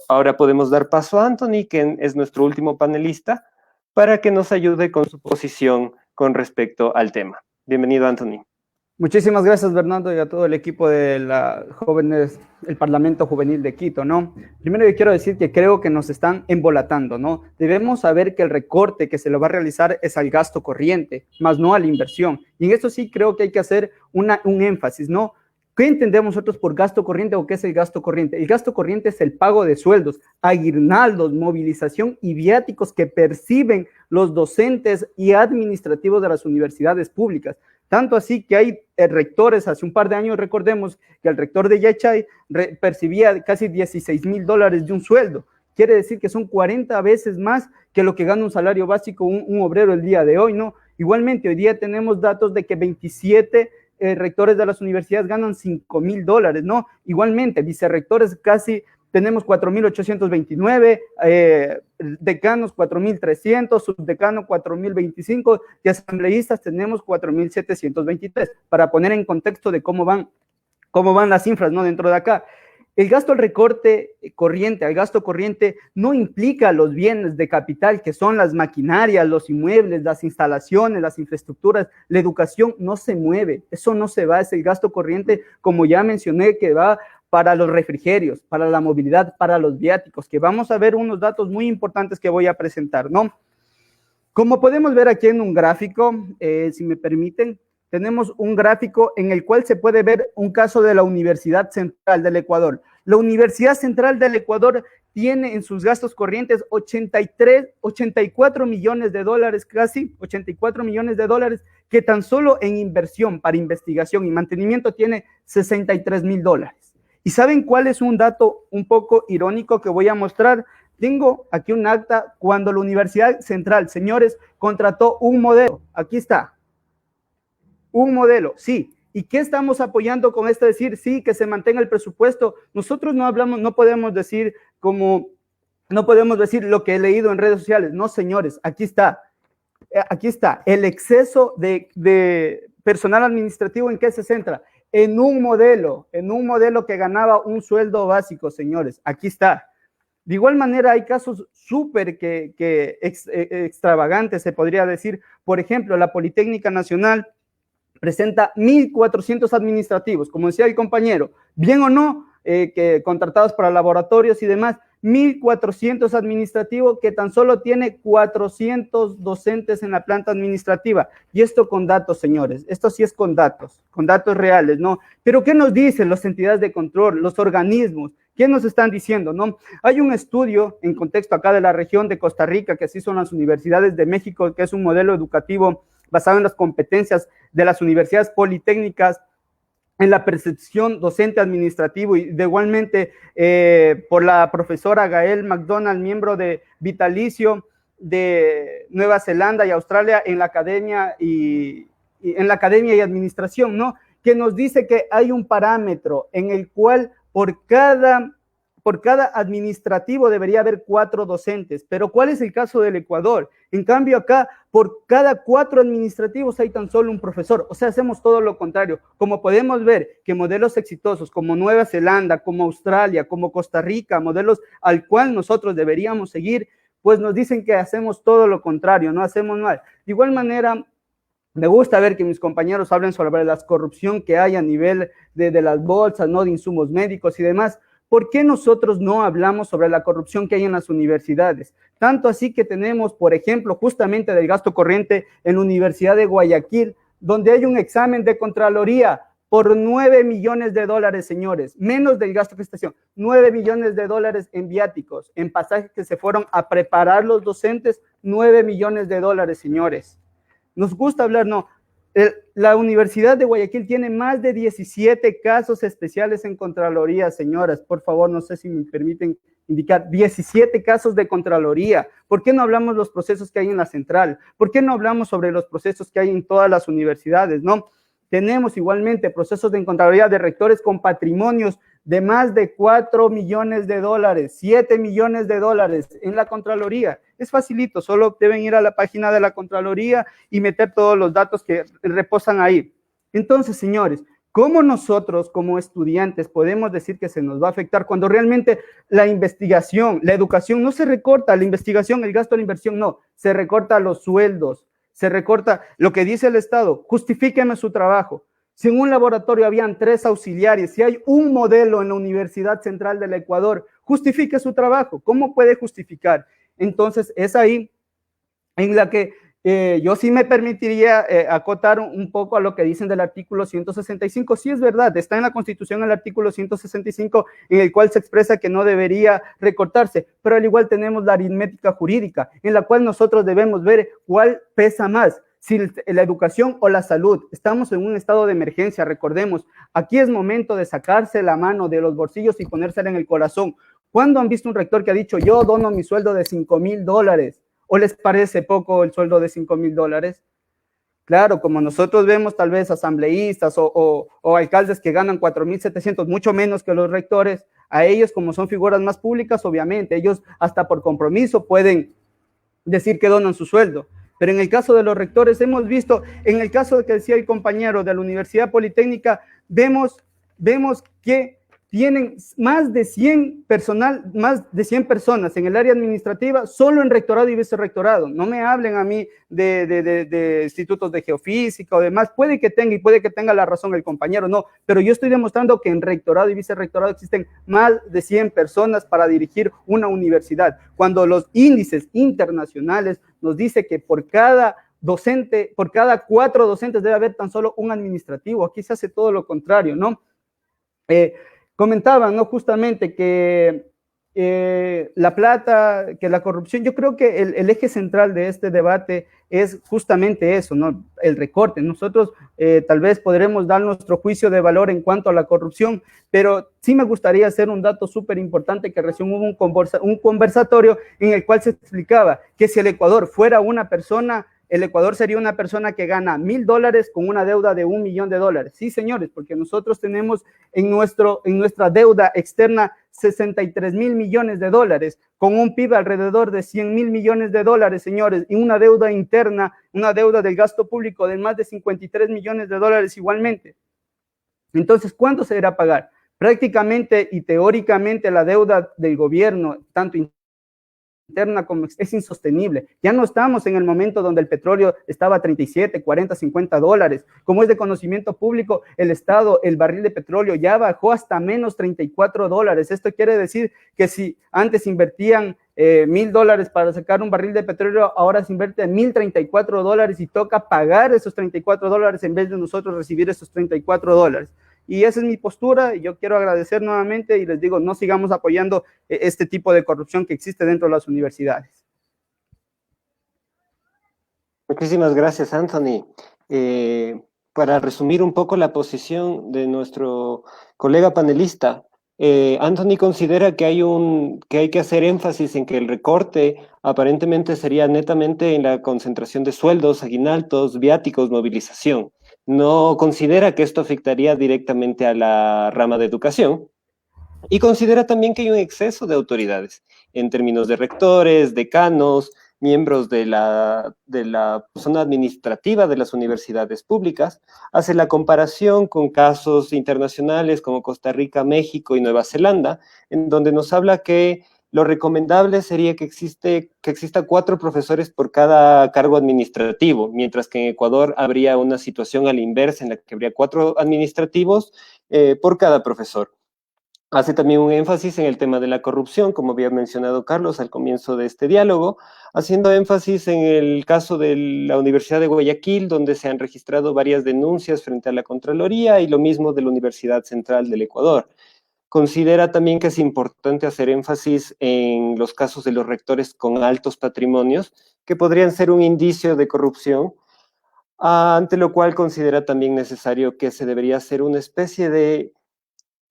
Ahora podemos dar paso a Anthony, que es nuestro último panelista, para que nos ayude con su posición con respecto al tema. Bienvenido, Anthony. Muchísimas gracias, Bernardo, y a todo el equipo de el Parlamento Juvenil de Quito, ¿no? Primero yo quiero decir que creo que nos están embolatando, ¿no? Debemos saber que el recorte que se lo va a realizar es al gasto corriente, más no a la inversión. Y en eso sí creo que hay que hacer un énfasis, ¿no? ¿Qué entendemos nosotros por gasto corriente o qué es el gasto corriente? El gasto corriente es el pago de sueldos, aguinaldos, movilización y viáticos que perciben los docentes y administrativos de las universidades públicas. Tanto así que hay rectores, hace un par de años recordemos que el rector de Yachay percibía casi $16,000 de un sueldo. Quiere decir que son 40 veces más que lo que gana un salario básico un obrero el día de hoy, ¿no? Igualmente, hoy día tenemos datos de que 27 rectores de las universidades ganan $5,000, ¿no? Igualmente, vicerrectores casi tenemos 4,829, decanos 4,300, subdecano 4,025 y asambleístas tenemos 4,723, para poner en contexto de cómo van las cifras, ¿no? Dentro de acá. El gasto al recorte corriente, al gasto corriente, no implica los bienes de capital, que son las maquinarias, los inmuebles, las instalaciones, las infraestructuras. La educación no se mueve, eso no se va, es el gasto corriente, como ya mencioné, que va para los refrigerios, para la movilidad, para los viáticos, que vamos a ver unos datos muy importantes que voy a presentar, ¿no? Como podemos ver aquí en un gráfico, si me permiten, tenemos un gráfico en el cual se puede ver un caso de la Universidad Central del Ecuador. La Universidad Central del Ecuador tiene en sus gastos corrientes 84 millones de dólares, casi 84 millones de dólares, que tan solo en inversión para investigación y mantenimiento tiene $63,000. ¿Y saben cuál es un dato un poco irónico que voy a mostrar? Tengo aquí un acta cuando la Universidad Central, señores, contrató un modelo. Aquí está. Un modelo, sí. ¿Y qué estamos apoyando con esto? Decir, sí, que se mantenga el presupuesto. Nosotros no podemos decir lo que he leído en redes sociales. No, señores, aquí está. Aquí está. El exceso de personal administrativo, ¿en qué se centra? En un modelo que ganaba un sueldo básico, señores. Aquí está. De igual manera, hay casos súper extravagantes, se podría decir. Por ejemplo, la Politécnica Nacional presenta 1,400 administrativos, como decía el compañero, bien o no, que contratados para laboratorios y demás, 1,400 administrativos que tan solo tiene 400 docentes en la planta administrativa. Y esto con datos, señores, esto sí es con datos reales, ¿no? Pero ¿qué nos dicen las entidades de control, los organismos? ¿Qué nos están diciendo, no? Hay un estudio en contexto acá de la región de Costa Rica, que así son las universidades de México, que es un modelo educativo basado en las competencias de las universidades politécnicas, en la percepción docente administrativo, y de igualmente por la profesora Gael McDonald, miembro de vitalicio de Nueva Zelanda y Australia en la academia y administración, ¿no? Que nos dice que hay un parámetro en el cual por cada por cada administrativo debería haber 4 docentes. Pero ¿cuál es el caso del Ecuador? En cambio, acá, por cada 4 administrativos hay tan solo un profesor. O sea, hacemos todo lo contrario. Como podemos ver que modelos exitosos como Nueva Zelanda, como Australia, como Costa Rica, modelos al cual nosotros deberíamos seguir, pues nos dicen que hacemos todo lo contrario, no hacemos mal. De igual manera, me gusta ver que mis compañeros hablen sobre la corrupción que hay a nivel de las bolsas, ¿no? De insumos médicos y demás. ¿Por qué nosotros no hablamos sobre la corrupción que hay en las universidades? Tanto así que tenemos, por ejemplo, justamente del gasto corriente en la Universidad de Guayaquil, donde hay un examen de Contraloría por 9 millones de dólares, señores, menos del gasto de prestación, 9 millones de dólares en viáticos, en pasajes que se fueron a preparar los docentes, 9 millones de dólares, señores. Nos gusta hablar, no. La Universidad de Guayaquil tiene más de 17 casos especiales en Contraloría, señoras. Por favor, no sé si me permiten indicar, 17 casos de Contraloría. ¿Por qué no hablamos de los procesos que hay en la central? ¿Por qué no hablamos sobre los procesos que hay en todas las universidades, no? Tenemos igualmente procesos de Contraloría de rectores con patrimonios de más de 4 millones de dólares, 7 millones de dólares en la Contraloría. Es facilito, solo deben ir a la página de la Contraloría y meter todos los datos que reposan ahí. Entonces, señores, ¿cómo nosotros como estudiantes podemos decir que se nos va a afectar cuando realmente la investigación, la educación no se recorta, la investigación, el gasto de la inversión no, se recorta los sueldos, se recorta lo que dice el Estado, justifíqueme su trabajo. Si en un laboratorio habían 3 auxiliares, si hay un modelo en la Universidad Central del Ecuador, justifique su trabajo. ¿Cómo puede justificar? Entonces, es ahí en la que yo sí me permitiría acotar un poco a lo que dicen del artículo 165. Sí, es verdad, está en la Constitución el artículo 165 en el cual se expresa que no debería recortarse, pero al igual tenemos la aritmética jurídica en la cual nosotros debemos ver cuál pesa más, si la educación o la salud. Estamos en un estado de emergencia, recordemos, aquí es momento de sacarse la mano de los bolsillos y ponérsela en el corazón. ¿Cuándo han visto un rector que ha dicho, yo dono mi sueldo de $5,000? ¿O les parece poco el sueldo de $5,000? Claro, como nosotros vemos tal vez asambleístas o alcaldes que ganan 4,700, mucho menos que los rectores, a ellos como son figuras más públicas, obviamente, ellos hasta por compromiso pueden decir que donan su sueldo. Pero en el caso de los rectores hemos visto, en el caso de que decía el compañero de la Universidad Politécnica, vemos que tienen más de 100 personas en el área administrativa, solo en rectorado y vicerrectorado. No me hablen a mí de institutos de geofísica o demás. Puede que tenga la razón el compañero, no, pero yo estoy demostrando que en rectorado y vicerrectorado existen más de 100 personas para dirigir una universidad. Cuando los índices internacionales nos dicen que por cada 4 docentes debe haber tan solo un administrativo. Aquí se hace todo lo contrario, ¿no? Comentaban, ¿no? Justamente que la plata, que la corrupción, yo creo que el eje central de este debate es justamente eso, ¿no? El recorte. Nosotros tal vez podremos dar nuestro juicio de valor en cuanto a la corrupción, pero sí me gustaría hacer un dato súper importante, que recién hubo un conversatorio en el cual se explicaba que si el Ecuador fuera una persona, el Ecuador sería una persona que gana $1,000 con una deuda de $1 millón. Sí, señores, porque nosotros tenemos en nuestra deuda externa 63,000 millones de dólares, con un PIB alrededor de 100,000 millones de dólares, señores, y una deuda interna, una deuda del gasto público de más de 53 millones de dólares igualmente. Entonces, ¿cuánto se deberá pagar? Prácticamente y teóricamente la deuda del gobierno, tanto interna como es insostenible. Ya no estamos en el momento donde el petróleo estaba a 37, 40, 50 dólares. Como es de conocimiento público, el barril de petróleo ya bajó hasta menos 34 dólares. Esto quiere decir que si antes invertían $1,000 para sacar un barril de petróleo, ahora se invierte $1,034 y toca pagar esos 34 dólares en vez de nosotros recibir esos 34 dólares. Y esa es mi postura, y yo quiero agradecer nuevamente y les digo, no sigamos apoyando este tipo de corrupción que existe dentro de las universidades. Muchísimas gracias, Anthony. Para resumir un poco la posición de nuestro colega panelista, Anthony considera que hay que hacer énfasis en que el recorte aparentemente sería netamente en la concentración de sueldos, aguinaldos, viáticos, movilización. No considera que esto afectaría directamente a la rama de educación. Y considera también que hay un exceso de autoridades en términos de rectores, decanos, miembros de la zona administrativa de las universidades públicas. Hace la comparación con casos internacionales como Costa Rica, México y Nueva Zelanda, en donde nos habla que lo recomendable sería que exista 4 profesores por cada cargo administrativo, mientras que en Ecuador habría una situación a la inversa en la que habría 4 administrativos por cada profesor. Hace también un énfasis en el tema de la corrupción, como había mencionado Carlos al comienzo de este diálogo, haciendo énfasis en el caso de la Universidad de Guayaquil, donde se han registrado varias denuncias frente a la Contraloría, y lo mismo de la Universidad Central del Ecuador. Considera también que es importante hacer énfasis en los casos de los rectores con altos patrimonios, que podrían ser un indicio de corrupción, ante lo cual considera también necesario que se debería hacer una especie de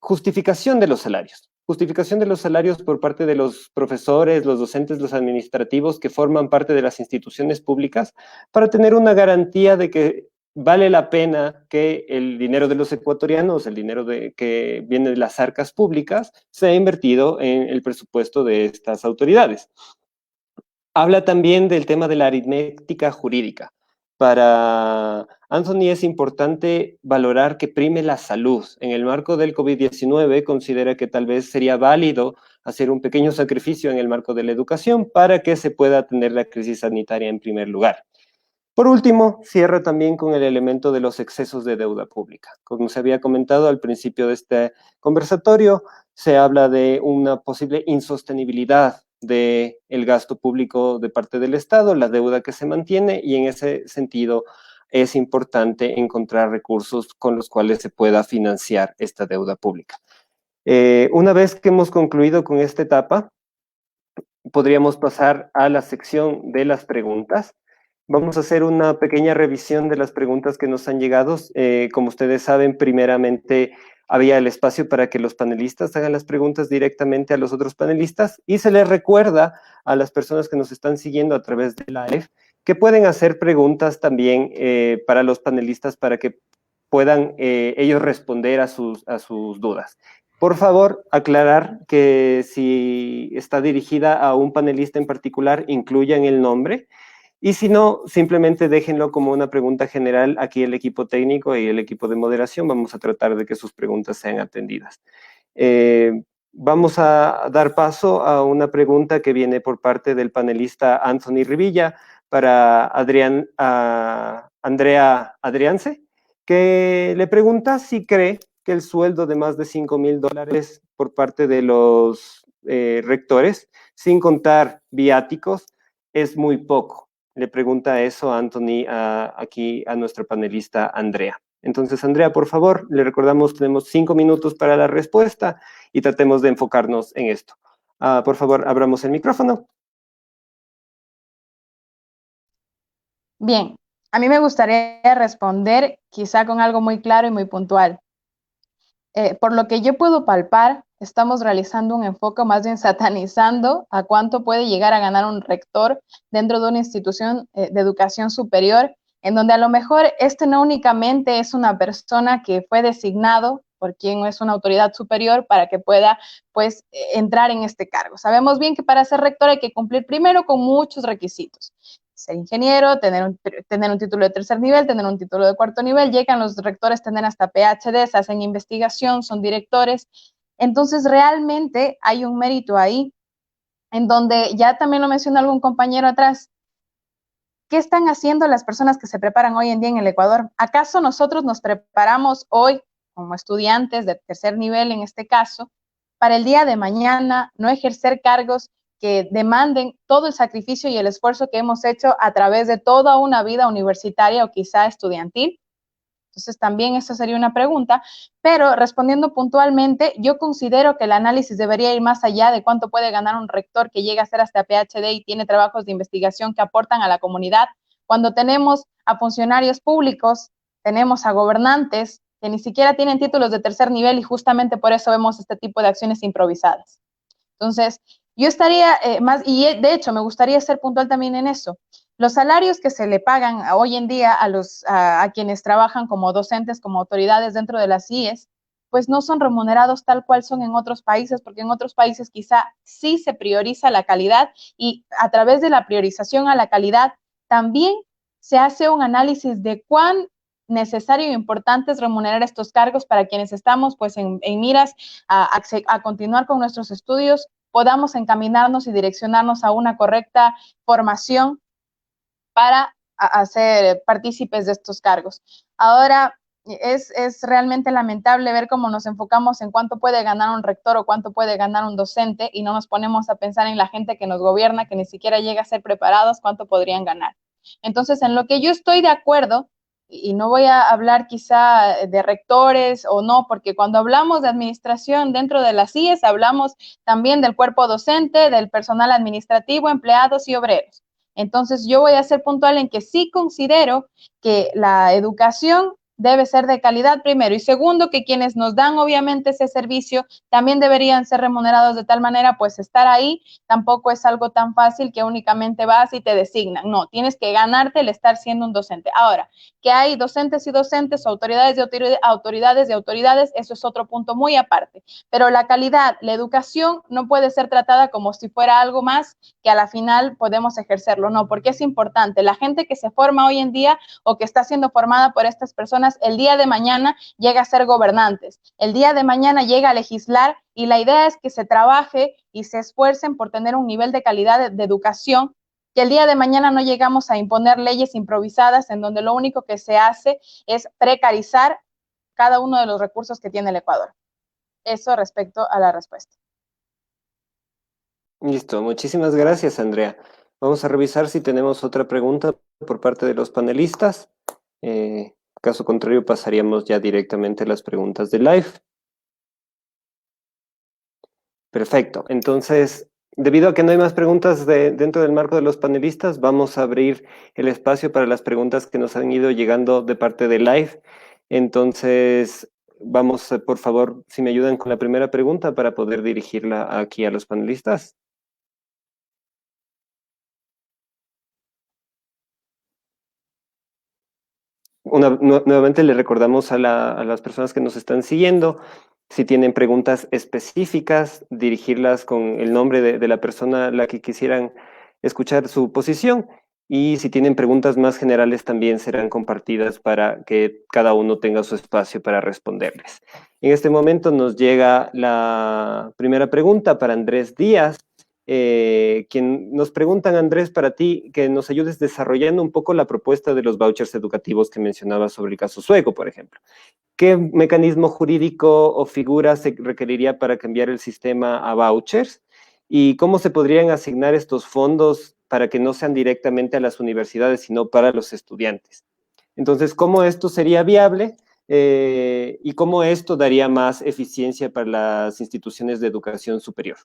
justificación de los salarios. Justificación de los salarios por parte de los profesores, los docentes, los administrativos que forman parte de las instituciones públicas, para tener una garantía de que vale la pena que el dinero de los ecuatorianos, el dinero que viene de las arcas públicas, sea invertido en el presupuesto de estas autoridades. Habla también del tema de la aritmética jurídica. Para Anthony es importante valorar que prime la salud. En el marco del COVID-19 considera que tal vez sería válido hacer un pequeño sacrificio en el marco de la educación para que se pueda atender la crisis sanitaria en primer lugar. Por último, cierra también con el elemento de los excesos de deuda pública. Como se había comentado al principio de este conversatorio, se habla de una posible insostenibilidad del gasto público de parte del Estado, la deuda que se mantiene, y en ese sentido es importante encontrar recursos con los cuales se pueda financiar esta deuda pública. Una vez que hemos concluido con esta etapa, podríamos pasar a la sección de las preguntas. Vamos a hacer una pequeña revisión de las preguntas que nos han llegado. Como ustedes saben, primeramente había el espacio para que los panelistas hagan las preguntas directamente a los otros panelistas, y se les recuerda a las personas que nos están siguiendo a través de live que pueden hacer preguntas también para los panelistas para que puedan ellos responder a sus dudas. Por favor, aclarar que si está dirigida a un panelista en particular, incluyan el nombre. Y si no, simplemente déjenlo como una pregunta general. Aquí el equipo técnico y el equipo de moderación vamos a tratar de que sus preguntas sean atendidas. Vamos a dar paso a una pregunta que viene por parte del panelista Anthony Rivilla para Andrea Adriance, que le pregunta si cree que el sueldo de más de $5,000 por parte de los rectores, sin contar viáticos, es muy poco. Le pregunta eso a Anthony, aquí a nuestra panelista Andrea. Entonces, Andrea, por favor, le recordamos, tenemos 5 minutos para la respuesta y tratemos de enfocarnos en esto. Por favor, abramos el micrófono. Bien, a mí me gustaría responder quizá con algo muy claro y muy puntual. Por lo que yo puedo palpar, estamos realizando un enfoque más bien satanizando a cuánto puede llegar a ganar un rector dentro de una institución de educación superior, en donde a lo mejor este no únicamente es una persona que fue designado por quien es una autoridad superior para que pueda, pues, entrar en este cargo. Sabemos bien que para ser rector hay que cumplir primero con muchos requisitos. Ser ingeniero, tener un título de tercer nivel, tener un título de cuarto nivel, llegan los rectores, tener hasta PhDs, hacen investigación, son directores. Entonces, realmente hay un mérito ahí, en donde ya también lo mencionó algún compañero atrás. ¿Qué están haciendo las personas que se preparan hoy en día en el Ecuador? ¿Acaso nosotros nos preparamos hoy como estudiantes de tercer nivel, en este caso, para el día de mañana no ejercer cargos que demanden todo el sacrificio y el esfuerzo que hemos hecho a través de toda una vida universitaria o quizá estudiantil? Entonces, también esa sería una pregunta, pero respondiendo puntualmente, yo considero que el análisis debería ir más allá de cuánto puede ganar un rector que llega a ser hasta PhD y tiene trabajos de investigación que aportan a la comunidad, cuando tenemos a funcionarios públicos, tenemos a gobernantes que ni siquiera tienen títulos de tercer nivel, y justamente por eso vemos este tipo de acciones improvisadas. Entonces, yo estaría más, y de hecho me gustaría ser puntual también en eso. Los salarios que se le pagan hoy en día a quienes trabajan como docentes, como autoridades dentro de las IES, pues no son remunerados tal cual son en otros países, porque en otros países quizá sí se prioriza la calidad y a través de la priorización a la calidad también se hace un análisis de cuán necesario e importante es remunerar estos cargos para quienes estamos pues en miras a continuar con nuestros estudios, podamos encaminarnos y direccionarnos a una correcta formación para ser partícipes de estos cargos. Ahora, es realmente lamentable ver cómo nos enfocamos en cuánto puede ganar un rector o cuánto puede ganar un docente y no nos ponemos a pensar en la gente que nos gobierna, que ni siquiera llega a ser preparados, cuánto podrían ganar. Entonces, en lo que yo estoy de acuerdo, y no voy a hablar quizá de rectores o no, porque cuando hablamos de administración dentro de las IES, hablamos también del cuerpo docente, del personal administrativo, empleados y obreros. Entonces, yo voy a ser puntual en que sí considero que la educación debe ser de calidad primero y segundo, que quienes nos dan obviamente ese servicio también deberían ser remunerados de tal manera, pues estar ahí tampoco es algo tan fácil que únicamente vas y te designan, no, tienes que ganarte el estar siendo un docente. Ahora, que hay docentes y docentes, autoridades y autoridades, eso es otro punto muy aparte, pero la calidad, la educación no puede ser tratada como si fuera algo más que a la final podemos ejercerlo, no, porque es importante, la gente que se forma hoy en día o que está siendo formada por estas personas, el día de mañana llega a ser gobernantes, el día de mañana llega a legislar y la idea es que se trabaje y se esfuercen por tener un nivel de calidad de educación, que el día de mañana no llegamos a imponer leyes improvisadas en donde lo único que se hace es precarizar cada uno de los recursos que tiene el Ecuador. Eso respecto a la respuesta. Listo, muchísimas gracias, Andrea. Vamos a revisar si tenemos otra pregunta por parte de los panelistas. Caso contrario, pasaríamos ya directamente a las preguntas de live. Perfecto. Entonces, debido a que no hay más preguntas dentro del marco de los panelistas, vamos a abrir el espacio para las preguntas que nos han ido llegando de parte de live. Entonces, vamos, por favor, si me ayudan con la primera pregunta para poder dirigirla aquí a los panelistas. Nuevamente le recordamos a las personas que nos están siguiendo, si tienen preguntas específicas, dirigirlas con el nombre de la persona a la que quisieran escuchar su posición, y si tienen preguntas más generales también serán compartidas para que cada uno tenga su espacio para responderles. En este momento nos llega la primera pregunta para Andrés Díaz. Quien nos preguntan, Andrés, para ti, que nos ayudes desarrollando un poco la propuesta de los vouchers educativos que mencionabas sobre el caso sueco, por ejemplo. ¿Qué mecanismo jurídico o figura se requeriría para cambiar el sistema a vouchers? ¿Y cómo se podrían asignar estos fondos para que no sean directamente a las universidades, sino para los estudiantes? Entonces, ¿cómo esto sería viable? ¿Y cómo esto daría más eficiencia para las instituciones de educación superior?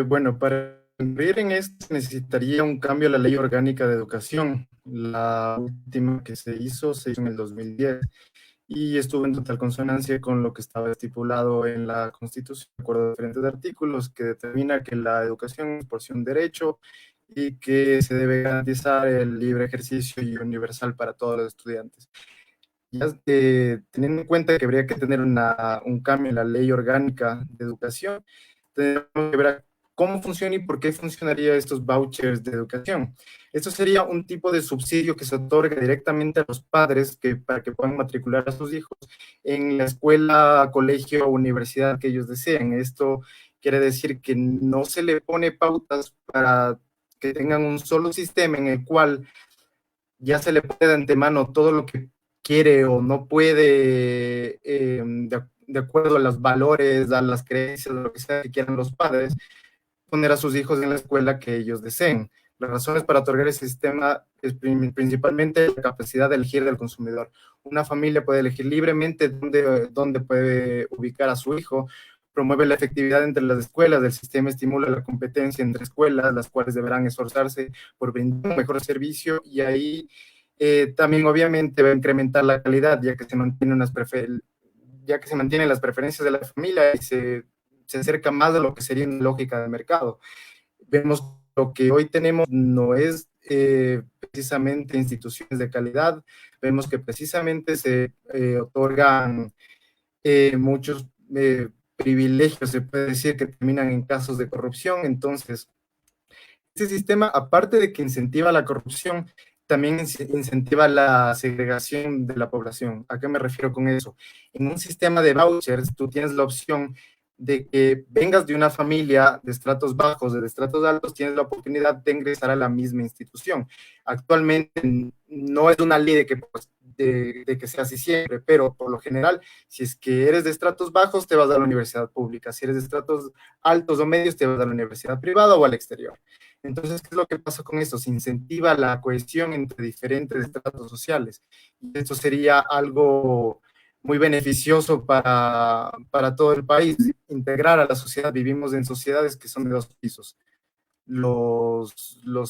Bueno, para incluir en esto necesitaría un cambio a la Ley Orgánica de Educación. La última que se hizo en el 2010 y estuvo en total consonancia con lo que estaba estipulado en la Constitución, de acuerdo a diferentes artículos, que determina que la educación es por sí un derecho y que se debe garantizar el libre ejercicio y universal para todos los estudiantes. Ya teniendo en cuenta que habría que tener un cambio en la Ley Orgánica de Educación, tenemos que ver cómo funciona y por qué funcionaría estos vouchers de educación. Esto sería un tipo de subsidio que se otorga directamente a los padres para que puedan matricular a sus hijos en la escuela, colegio o universidad que ellos deseen. Esto quiere decir que no se le pone pautas para que tengan un solo sistema en el cual ya se le pone de antemano todo lo que quiere o no puede, de acuerdo a los valores, a las creencias, lo que sea que quieran los padres, poner a sus hijos en la escuela que ellos deseen. Las razones para otorgar ese sistema es principalmente la capacidad de elegir del consumidor. Una familia puede elegir libremente dónde puede ubicar a su hijo, promueve la efectividad entre las escuelas, el sistema estimula la competencia entre escuelas, las cuales deberán esforzarse por brindar un mejor servicio y ahí también obviamente va a incrementar la calidad, ya que se mantienen las preferencias de la familia y se acerca más a lo que sería una lógica de mercado. Vemos lo que hoy tenemos no es precisamente instituciones de calidad, vemos que precisamente se otorgan muchos privilegios, se puede decir, que terminan en casos de corrupción. Entonces, este sistema, aparte de que incentiva la corrupción, también incentiva la segregación de la población. ¿A qué me refiero con eso? En un sistema de vouchers, tú tienes la opción de que vengas de una familia de estratos bajos, de estratos altos, tienes la oportunidad de ingresar a la misma institución. Actualmente no es una ley de que, pues, de que sea así siempre, pero por lo general, si es que eres de estratos bajos, te vas a la universidad pública. Si eres de estratos altos o medios, te vas a la universidad privada o al exterior. Entonces, ¿qué es lo que pasa con esto? Se incentiva la cohesión entre diferentes estratos sociales. Y esto sería algo muy beneficioso para todo el país, integrar a la sociedad. Vivimos en sociedades que son de dos pisos. Los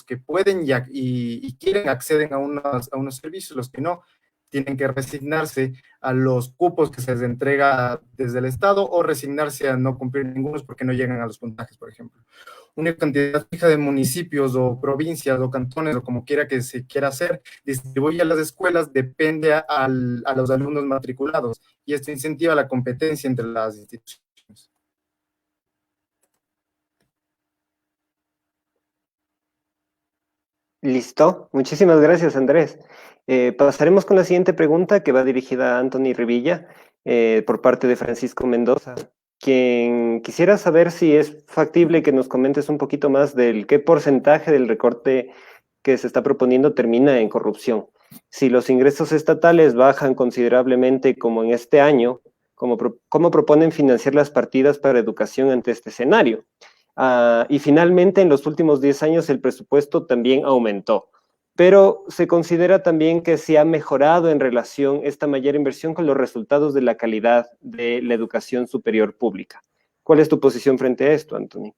que pueden y quieren acceden a unos servicios, los que no tienen que resignarse a los cupos que se les entrega desde el Estado o resignarse a no cumplir ningunos porque no llegan a los puntajes, por ejemplo. Una cantidad fija de municipios o provincias o cantones o como quiera que se quiera hacer, distribuye a las escuelas, depende a los alumnos matriculados y esto incentiva la competencia entre las instituciones. Listo. Muchísimas gracias, Andrés. Pasaremos con la siguiente pregunta que va dirigida a Anthony Revilla por parte de Francisco Mendoza, quien quisiera saber si es factible que nos comentes un poquito más del qué porcentaje del recorte que se está proponiendo termina en corrupción. Si los ingresos estatales bajan considerablemente como en este año, ¿cómo proponen financiar las partidas para educación ante este escenario? Y finalmente, en los últimos 10 años el presupuesto también aumentó, pero se considera también que se ha mejorado en relación esta mayor inversión con los resultados de la calidad de la educación superior pública. ¿Cuál es tu posición frente a esto, Anthony?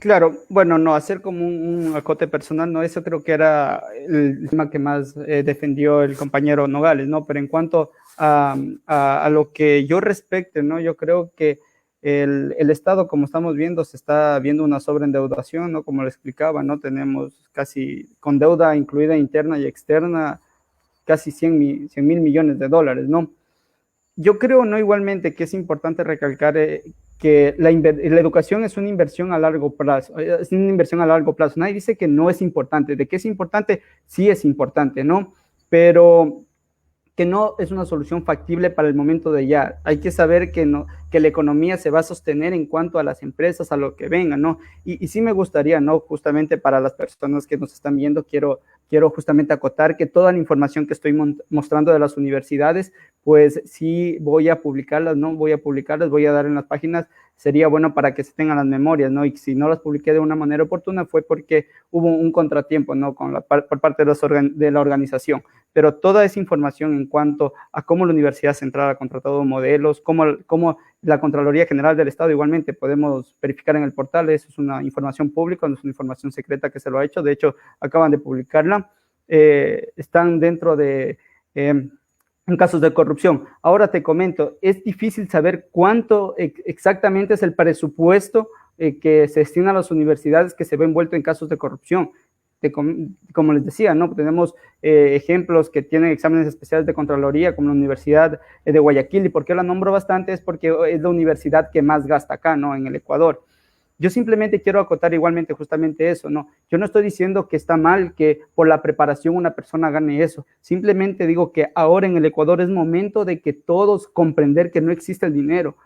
Claro, bueno, no, hacer como un acote personal, no, eso creo que era el tema que más defendió el compañero Nogales, ¿no? Pero en cuanto a lo que yo respecte, ¿no? Yo creo que el Estado, como estamos viendo, se está viendo una sobreendeudación, ¿no? Como le explicaba, ¿no? Tenemos casi, con deuda incluida interna y externa, casi 100.000 millones de dólares, ¿no? Yo creo, ¿no? Igualmente que es importante recalcar que la educación es una inversión a largo plazo, es una inversión a largo plazo. Nadie dice que no es importante. ¿De qué es importante? Sí es importante, ¿no? Pero que no es una solución factible para el momento de ya. Hay que saber que, no, que la economía se va a sostener en cuanto a las empresas, a lo que vengan, ¿no? Y sí me gustaría, ¿no? Justamente para las personas que nos están viendo, quiero justamente acotar que toda la información que estoy mostrando de las universidades, pues sí voy a publicarlas, ¿no? Voy a dar en las páginas, sería bueno para que se tengan las memorias, ¿no? Y si no las publiqué de una manera oportuna fue porque hubo un contratiempo, ¿no? Por parte de la organización. Pero toda esa información en cuanto a cómo la Universidad Central ha contratado modelos, cómo la Contraloría General del Estado igualmente podemos verificar en el portal, eso es una información pública, no es una información secreta que se lo ha hecho, de hecho acaban de publicarla, están dentro de en casos de corrupción. Ahora te comento, es difícil saber cuánto exactamente es el presupuesto que se destina a las universidades que se ve envuelto en casos de corrupción. Como les decía, ¿no? Tenemos ejemplos que tienen exámenes especiales de Contraloría, como la Universidad de Guayaquil, y por qué la nombro bastante es porque es la universidad que más gasta acá, ¿no? En el Ecuador. Yo simplemente quiero acotar igualmente justamente eso, ¿no? Yo no estoy diciendo que está mal que por la preparación una persona gane eso, simplemente digo que ahora en el Ecuador es momento de que todos comprender que no existe el dinero.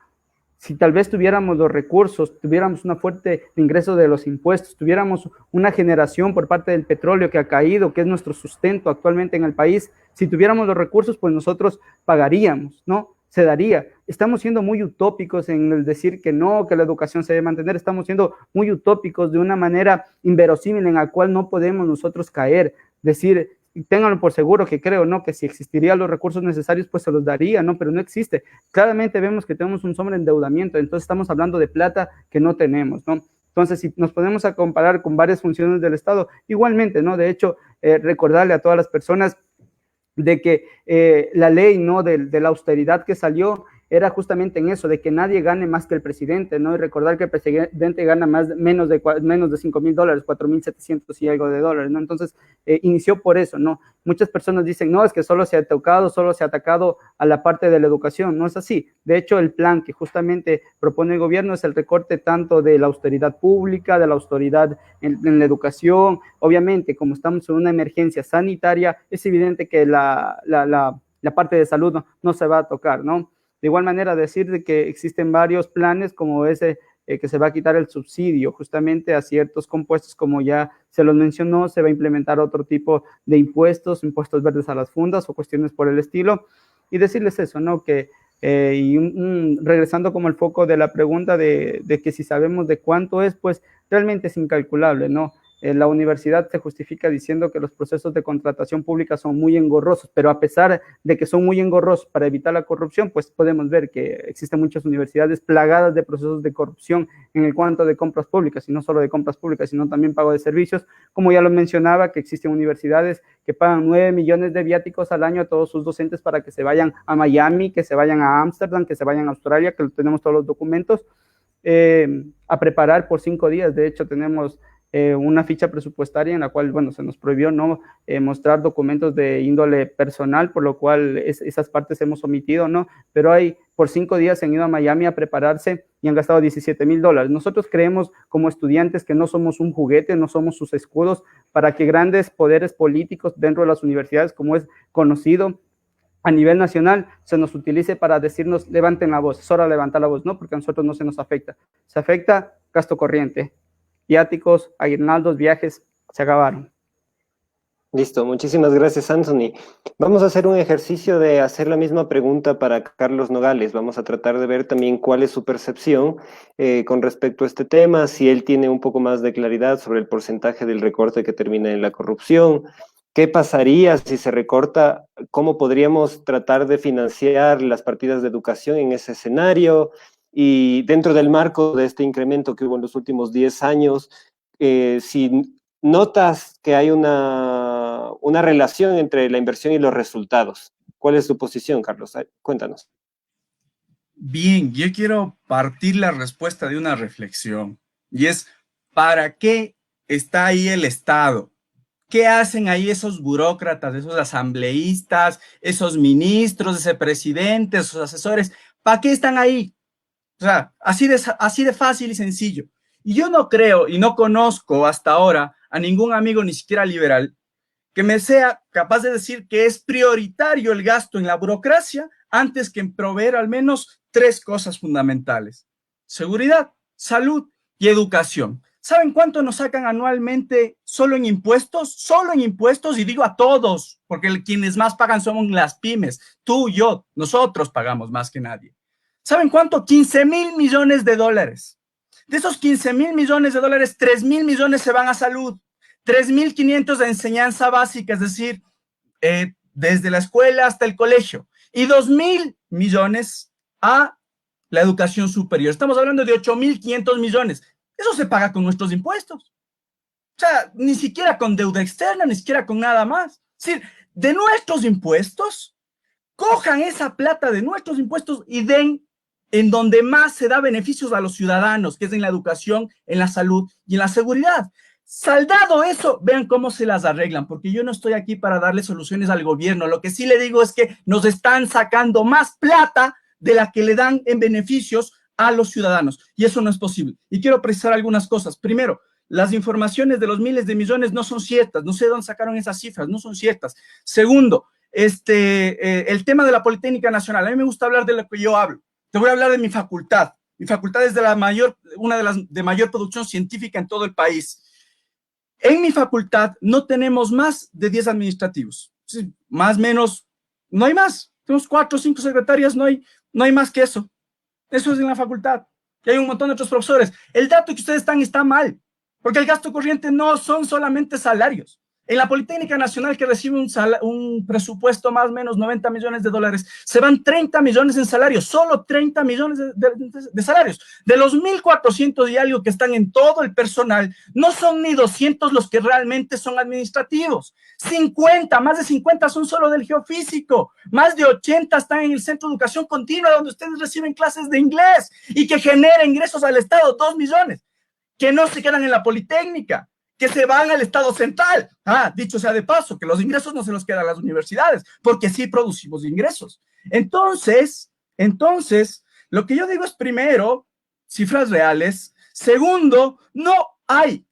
Si tal vez tuviéramos los recursos, tuviéramos una fuerte ingreso de los impuestos, tuviéramos una generación por parte del petróleo que ha caído, que es nuestro sustento actualmente en el país, si tuviéramos los recursos, pues nosotros pagaríamos, ¿no? Se daría. Estamos siendo muy utópicos en el decir que no, que la educación se debe mantener, estamos siendo muy utópicos de una manera inverosímil en la cual no podemos nosotros caer, decir, ténganlo por seguro que creo, ¿no? Que si existirían los recursos necesarios, pues se los daría, ¿no? Pero no existe. Claramente vemos que tenemos un sobreendeudamiento, entonces estamos hablando de plata que no tenemos, ¿no? Entonces, si nos ponemos a comparar con varias funciones del Estado, igualmente, ¿no? De hecho, recordarle a todas las personas de que la ley, ¿no? de la austeridad que salió, era justamente en eso, de que nadie gane más que el presidente, ¿no? Y recordar que el presidente gana menos de $5,000, 4,700 y algo de dólares, ¿no? Entonces, inició por eso, ¿no? Muchas personas dicen, no, es que solo se ha atacado a la parte de la educación. No es así. De hecho, el plan que justamente propone el gobierno es el recorte tanto de la austeridad pública, de la austeridad en la educación. Obviamente, como estamos en una emergencia sanitaria, es evidente que la parte de salud no se va a tocar, ¿no? De igual manera, decir de que existen varios planes como ese que se va a quitar el subsidio justamente a ciertos compuestos, como ya se los mencionó, se va a implementar otro tipo de impuestos verdes a las fundas o cuestiones por el estilo, y decirles eso, ¿no? Que, regresando como el foco de la pregunta de que si sabemos de cuánto es, pues realmente es incalculable, ¿no? La universidad se justifica diciendo que los procesos de contratación pública son muy engorrosos, pero a pesar de que son muy engorrosos para evitar la corrupción, pues podemos ver que existen muchas universidades plagadas de procesos de corrupción en el cuanto de compras públicas, y no solo de compras públicas, sino también pago de servicios, como ya lo mencionaba, que existen universidades que pagan 9 millones de viáticos al año a todos sus docentes para que se vayan a Miami, que se vayan a Ámsterdam, que se vayan a Australia, que tenemos todos los documentos, a preparar por 5 días. De hecho, tenemos una ficha presupuestaria en la cual, bueno, se nos prohibió no mostrar documentos de índole personal, por lo cual esas partes hemos omitido, ¿no? Pero por 5 días se han ido a Miami a prepararse y han gastado $17,000. Nosotros creemos como estudiantes que no somos un juguete, no somos sus escudos para que grandes poderes políticos dentro de las universidades, como es conocido a nivel nacional, se nos utilice para decirnos, levanten la voz, es hora de levantar la voz, no, porque a nosotros no se nos afecta. Se afecta gasto corriente, viáticos, aguinaldos, viajes, se acabaron. Listo, muchísimas gracias, Anthony. Vamos a hacer un ejercicio de hacer la misma pregunta para Carlos Nogales. Vamos a tratar de ver también cuál es su percepción con respecto a este tema, si él tiene un poco más de claridad sobre el porcentaje del recorte que termina en la corrupción. ¿Qué pasaría si se recorta? ¿Cómo podríamos tratar de financiar las partidas de educación en ese escenario? Y dentro del marco de este incremento que hubo en los últimos 10 años, si notas que hay una relación entre la inversión y los resultados. ¿Cuál es tu posición, Carlos? Cuéntanos. Bien, yo quiero partir la respuesta de una reflexión, y es, ¿para qué está ahí el Estado? ¿Qué hacen ahí esos burócratas, esos asambleístas, esos ministros, ese presidente, esos asesores? ¿Para qué están ahí? O sea, así de fácil y sencillo. Y yo no creo y no conozco hasta ahora a ningún amigo, ni siquiera liberal, que me sea capaz de decir que es prioritario el gasto en la burocracia antes que en proveer al menos 3 cosas fundamentales: seguridad, salud y educación. ¿Saben cuánto nos sacan anualmente solo en impuestos? Solo en impuestos, y digo a todos, porque quienes más pagan son las pymes. Tú, yo, nosotros pagamos más que nadie. ¿Saben cuánto? 15,000 millones de dólares. De esos 15,000 millones de dólares, 3,000 millones se van a salud, 3,500 de enseñanza básica, es decir, desde la escuela hasta el colegio, y 2,000 millones a la educación superior. Estamos hablando de 8,500 millones. Eso se paga con nuestros impuestos. O sea, ni siquiera con deuda externa, ni siquiera con nada más. Es decir, de nuestros impuestos, cojan esa plata de nuestros impuestos y den en donde más se da beneficios a los ciudadanos, que es en la educación, en la salud y en la seguridad. Saldado eso, vean cómo se las arreglan, porque yo no estoy aquí para darle soluciones al gobierno. Lo que sí le digo es que nos están sacando más plata de la que le dan en beneficios a los ciudadanos, y eso no es posible. Y quiero precisar algunas cosas. Primero, las informaciones de los miles de millones no son ciertas, no sé de dónde sacaron esas cifras, no son ciertas. Segundo, el tema de la Politécnica Nacional, a mí me gusta hablar de lo que yo hablo. Te voy a hablar de mi facultad. Mi facultad es una de las de mayor producción científica en todo el país. En mi facultad no tenemos más de 10 administrativos. Sí, más o menos, no hay más. Tenemos 4 o 5 secretarias, no hay más que eso. Eso es en la facultad. Y hay un montón de otros profesores. El dato que ustedes están está mal, porque el gasto corriente no son solamente salarios. En la Politécnica Nacional, que recibe un presupuesto más o menos 90 millones de dólares, se van 30 millones en salarios, solo 30 millones de salarios. De los 1.400 y algo que están en todo el personal, no son ni 200 los que realmente son administrativos. 50, más de 50 son solo del geofísico, más de 80 están en el Centro de Educación Continua, donde ustedes reciben clases de inglés y que genera ingresos al Estado, 2 millones, que no se quedan en la Politécnica, que se van al Estado central. Dicho sea de paso, que los ingresos no se los quedan a las universidades, porque sí producimos ingresos. Entonces, lo que yo digo es, primero, cifras reales. Segundo, no hay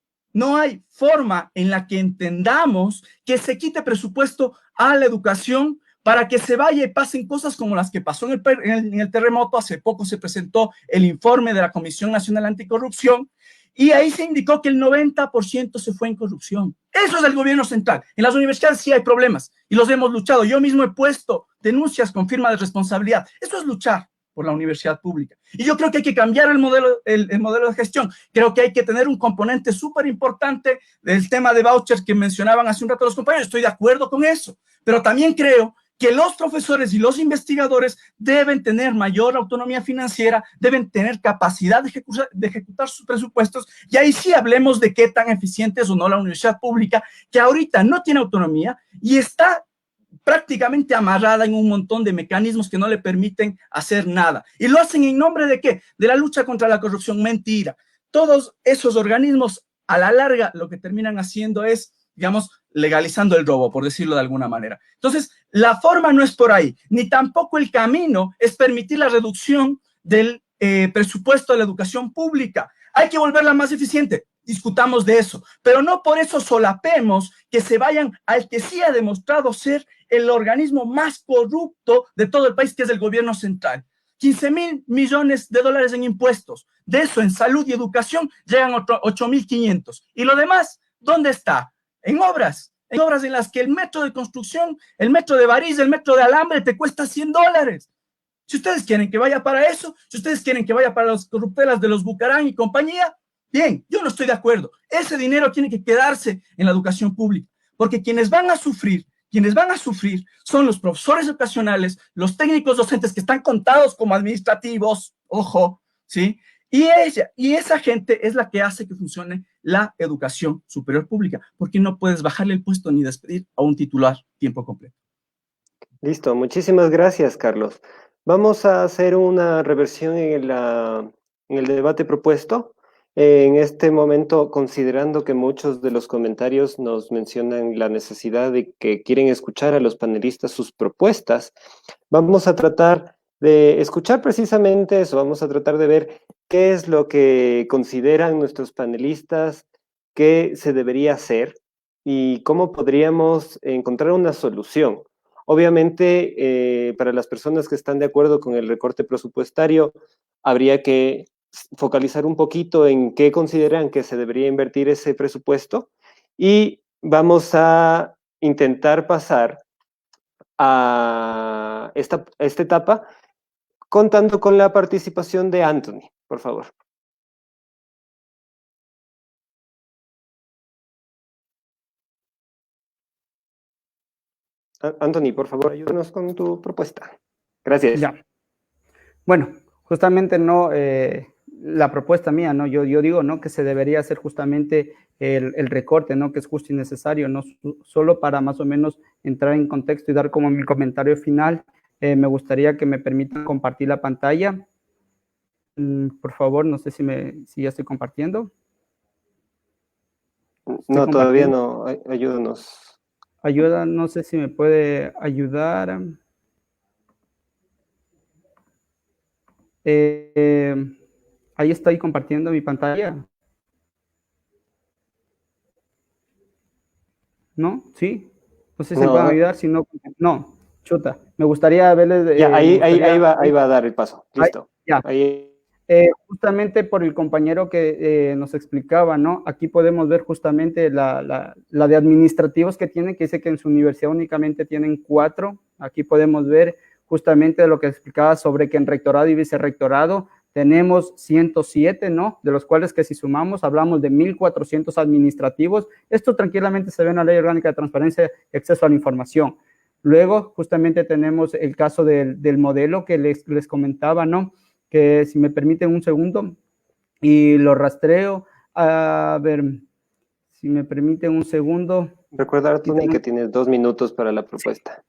forma en la que entendamos que se quite presupuesto a la educación para que se vaya y pasen cosas como las que pasó en el terremoto. Hace poco se presentó el informe de la Comisión Nacional Anticorrupción, y ahí se indicó que el 90% se fue en corrupción. Eso es el gobierno central. En las universidades sí hay problemas y los hemos luchado. Yo mismo he puesto denuncias con firma de responsabilidad. Eso es luchar por la universidad pública. Y yo creo que hay que cambiar el modelo de gestión. Creo que hay que tener un componente súper importante del tema de vouchers que mencionaban hace un rato los compañeros. Estoy de acuerdo con eso, pero también creo que los profesores y los investigadores deben tener mayor autonomía financiera, deben tener capacidad de ejecutar sus presupuestos, y ahí sí hablemos de qué tan eficiente es o no la universidad pública, que ahorita no tiene autonomía y está prácticamente amarrada en un montón de mecanismos que no le permiten hacer nada. ¿Y lo hacen en nombre de qué? De la lucha contra la corrupción. Mentira. Todos esos organismos, a la larga, lo que terminan haciendo es, digamos, legalizando el robo, por decirlo de alguna manera. Entonces, la forma no es por ahí, ni tampoco el camino es permitir la reducción del presupuesto de la educación pública. Hay que volverla más eficiente, discutamos de eso, pero no por eso solapemos que se vayan al que sí ha demostrado ser el organismo más corrupto de todo el país, que es el gobierno central. 15.000 millones de dólares en impuestos. De eso, en salud y educación, llegan 8.500. ¿Y lo demás, dónde está? En obras en las que el metro de construcción, el metro de Bariz, el metro de Alambre te cuesta $100. Si ustedes quieren que vaya para eso, si ustedes quieren que vaya para las corruptelas de los Bucarán y compañía, bien, yo no estoy de acuerdo. Ese dinero tiene que quedarse en la educación pública, porque quienes van a sufrir son los profesores ocasionales, los técnicos docentes que están contados como administrativos, ojo, ¿sí? Y esa gente es la que hace que funcione la educación superior pública, porque no puedes bajarle el puesto ni despedir a un titular tiempo completo. Listo, muchísimas gracias, Carlos. Vamos a hacer una reversión en el debate propuesto. En este momento, considerando que muchos de los comentarios nos mencionan la necesidad de que quieren escuchar a los panelistas sus propuestas, vamos a tratar de escuchar precisamente eso, vamos a tratar de ver qué es lo que consideran nuestros panelistas que se debería hacer y cómo podríamos encontrar una solución. Obviamente, para las personas que están de acuerdo con el recorte presupuestario, habría que focalizar un poquito en qué consideran que se debería invertir ese presupuesto, y vamos a intentar pasar a esta etapa contando con la participación de Anthony, por favor. Anthony, por favor, ayúdanos con tu propuesta. Gracias. Ya. Bueno, justamente no, la propuesta mía, ¿no? Yo digo, ¿no? Que se debería hacer justamente el recorte, ¿no? Que es justo y necesario, ¿no? Solo para más o menos entrar en contexto y dar como mi comentario final, me gustaría que me permitan compartir la pantalla. Por favor, no sé si ya estoy compartiendo. No, todavía no. Ayúdanos. Ayuda, no sé si me puede ayudar. Ahí estoy compartiendo mi pantalla. ¿No? ¿Sí? No sé si me pueden ayudar, si no. No, chuta. Me gustaría verles. Ya, ahí va a dar el paso. Listo. Ya. Justamente por el compañero que nos explicaba, ¿no? Aquí podemos ver justamente la de administrativos que tienen, que dice que en su universidad únicamente tienen 4. Aquí podemos ver justamente lo que explicaba sobre que en rectorado y vicerrectorado tenemos 107, ¿no? De los cuales que si sumamos hablamos de 1.400 administrativos. Esto tranquilamente se ve en la Ley Orgánica de Transparencia y Acceso a la Información. Luego, justamente tenemos el caso del modelo que les comentaba, ¿no? Que si me permiten un segundo, y lo rastreo. A ver, si me permiten un segundo. Recuerda, Tony, que tienes 2 minutos para la propuesta.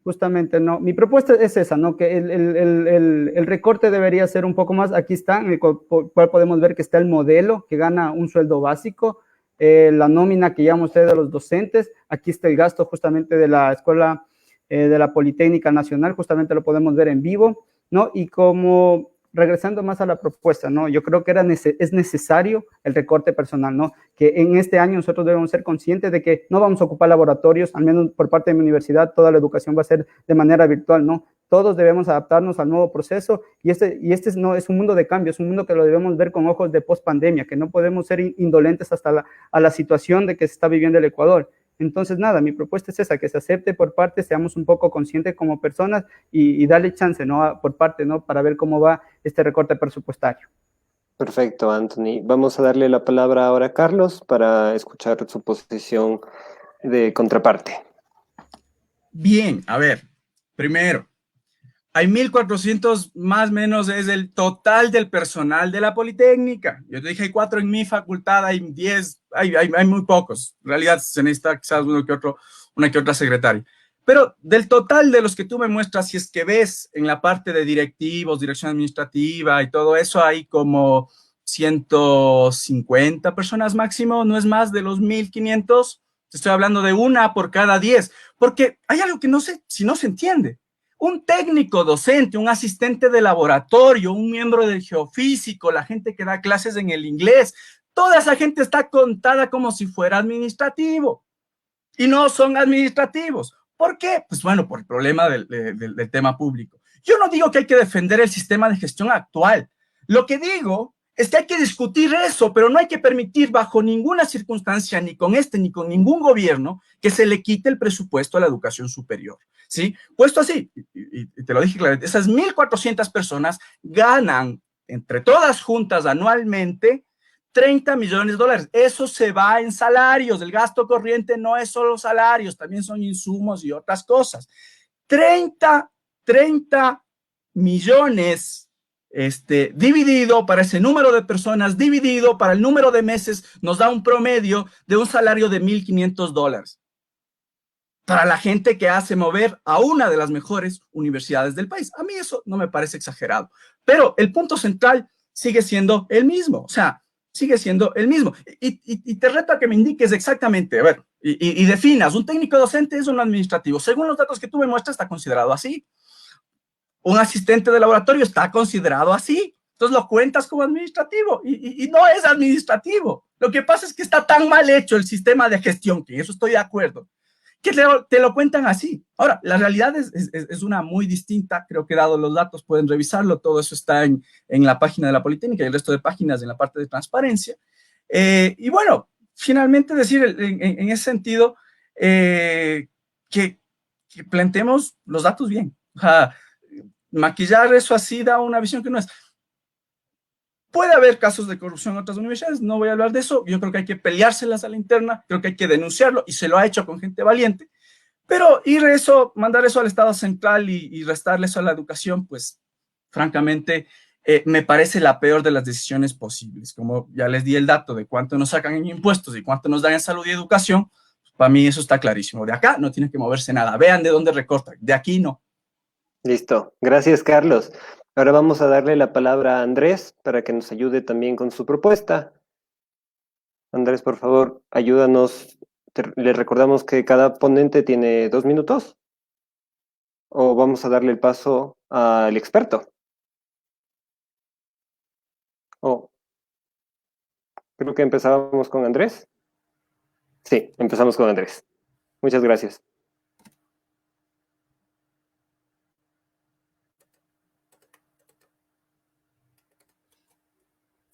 Justamente, no. Mi propuesta es esa, ¿no? Que el recorte debería ser un poco más. Aquí está, en el cual podemos ver que está el modelo que gana un sueldo básico, la nómina que llaman ustedes de los docentes. Aquí está el gasto justamente de la Escuela de la Politécnica Nacional, justamente lo podemos ver en vivo, ¿no? Y como regresando más a la propuesta, ¿no? Yo creo que es necesario el recorte personal, ¿no? Que en este año nosotros debemos ser conscientes de que no vamos a ocupar laboratorios, al menos por parte de mi universidad, toda la educación va a ser de manera virtual, ¿no? Todos debemos adaptarnos al nuevo proceso y este no es un mundo de cambio, es un mundo que lo debemos ver con ojos de post-pandemia, que no podemos ser indolentes hasta a la situación de que se está viviendo el Ecuador. Entonces, nada, mi propuesta es esa, que se acepte por parte, seamos un poco conscientes como personas y darle chance, ¿no? Por parte, ¿no? Para ver cómo va este recorte presupuestario. Perfecto, Anthony. Vamos a darle la palabra ahora a Carlos para escuchar su posición de contraparte. Bien, a ver, primero, hay 1.400 más o menos, es el total del personal de la Politécnica. Yo te dije, hay 4 en mi facultad, hay 10, hay muy pocos. En realidad se necesita quizás una que otra secretaria. Pero del total de los que tú me muestras, si es que ves en la parte de directivos, dirección administrativa y todo eso, hay como 150 personas máximo, no es más de los 1.500. Te estoy hablando de una por cada 10, porque hay algo que no sé si no se entiende. Un técnico docente, un asistente de laboratorio, un miembro del geofísico, la gente que da clases en el inglés, toda esa gente está contada como si fuera administrativo y no son administrativos. ¿Por qué? Pues bueno, por el problema del tema público. Yo no digo que hay que defender el sistema de gestión actual. Lo que digo es que hay que discutir eso, pero no hay que permitir bajo ninguna circunstancia, ni con este ni con ningún gobierno, que se le quite el presupuesto a la educación superior, ¿sí? Puesto así, y te lo dije claramente, esas 1.400 personas ganan entre todas juntas anualmente 30 millones de dólares. Eso se va en salarios. El gasto corriente no es solo salarios, también son insumos y otras cosas. 30 millones dividido para ese número de personas, dividido para el número de meses, nos da un promedio de un salario de $1.500 para la gente que hace mover a una de las mejores universidades del país. A mí eso no me parece exagerado, pero el punto central sigue siendo el mismo, o sea, sigue siendo el mismo. Y te reto a que me indiques exactamente, a ver, y definas, un técnico docente es un administrativo. Según los datos que tú me muestras, está considerado así. Un asistente de laboratorio está considerado así. Entonces lo cuentas como administrativo y no es administrativo. Lo que pasa es que está tan mal hecho el sistema de gestión, que eso estoy de acuerdo, que te lo cuentan así. Ahora, la realidad es una muy distinta. Creo que dado los datos pueden revisarlo. Todo eso está en la página de la Politécnica y el resto de páginas en la parte de transparencia. Y bueno, finalmente decir en ese sentido que planteemos los datos bien. O sea, maquillar eso así da una visión que no es. Puede haber casos de corrupción en otras universidades, no voy a hablar de eso. Yo creo que hay que peleárselas a la interna, creo que hay que denunciarlo y se lo ha hecho con gente valiente. Pero mandar eso al Estado central y restarle eso a la educación, pues francamente me parece la peor de las decisiones posibles. Como ya les di el dato de cuánto nos sacan en impuestos y cuánto nos dan en salud y educación, para mí eso está clarísimo. De acá no tiene que moverse nada. Vean de dónde recortan, de aquí no. Listo. Gracias, Carlos. Ahora vamos a darle la palabra a Andrés para que nos ayude también con su propuesta. Andrés, por favor, ayúdanos. Le recordamos que cada ponente tiene 2 minutos. ¿O vamos a darle el paso al experto? Creo que empezábamos con Andrés. Sí, empezamos con Andrés. Muchas gracias.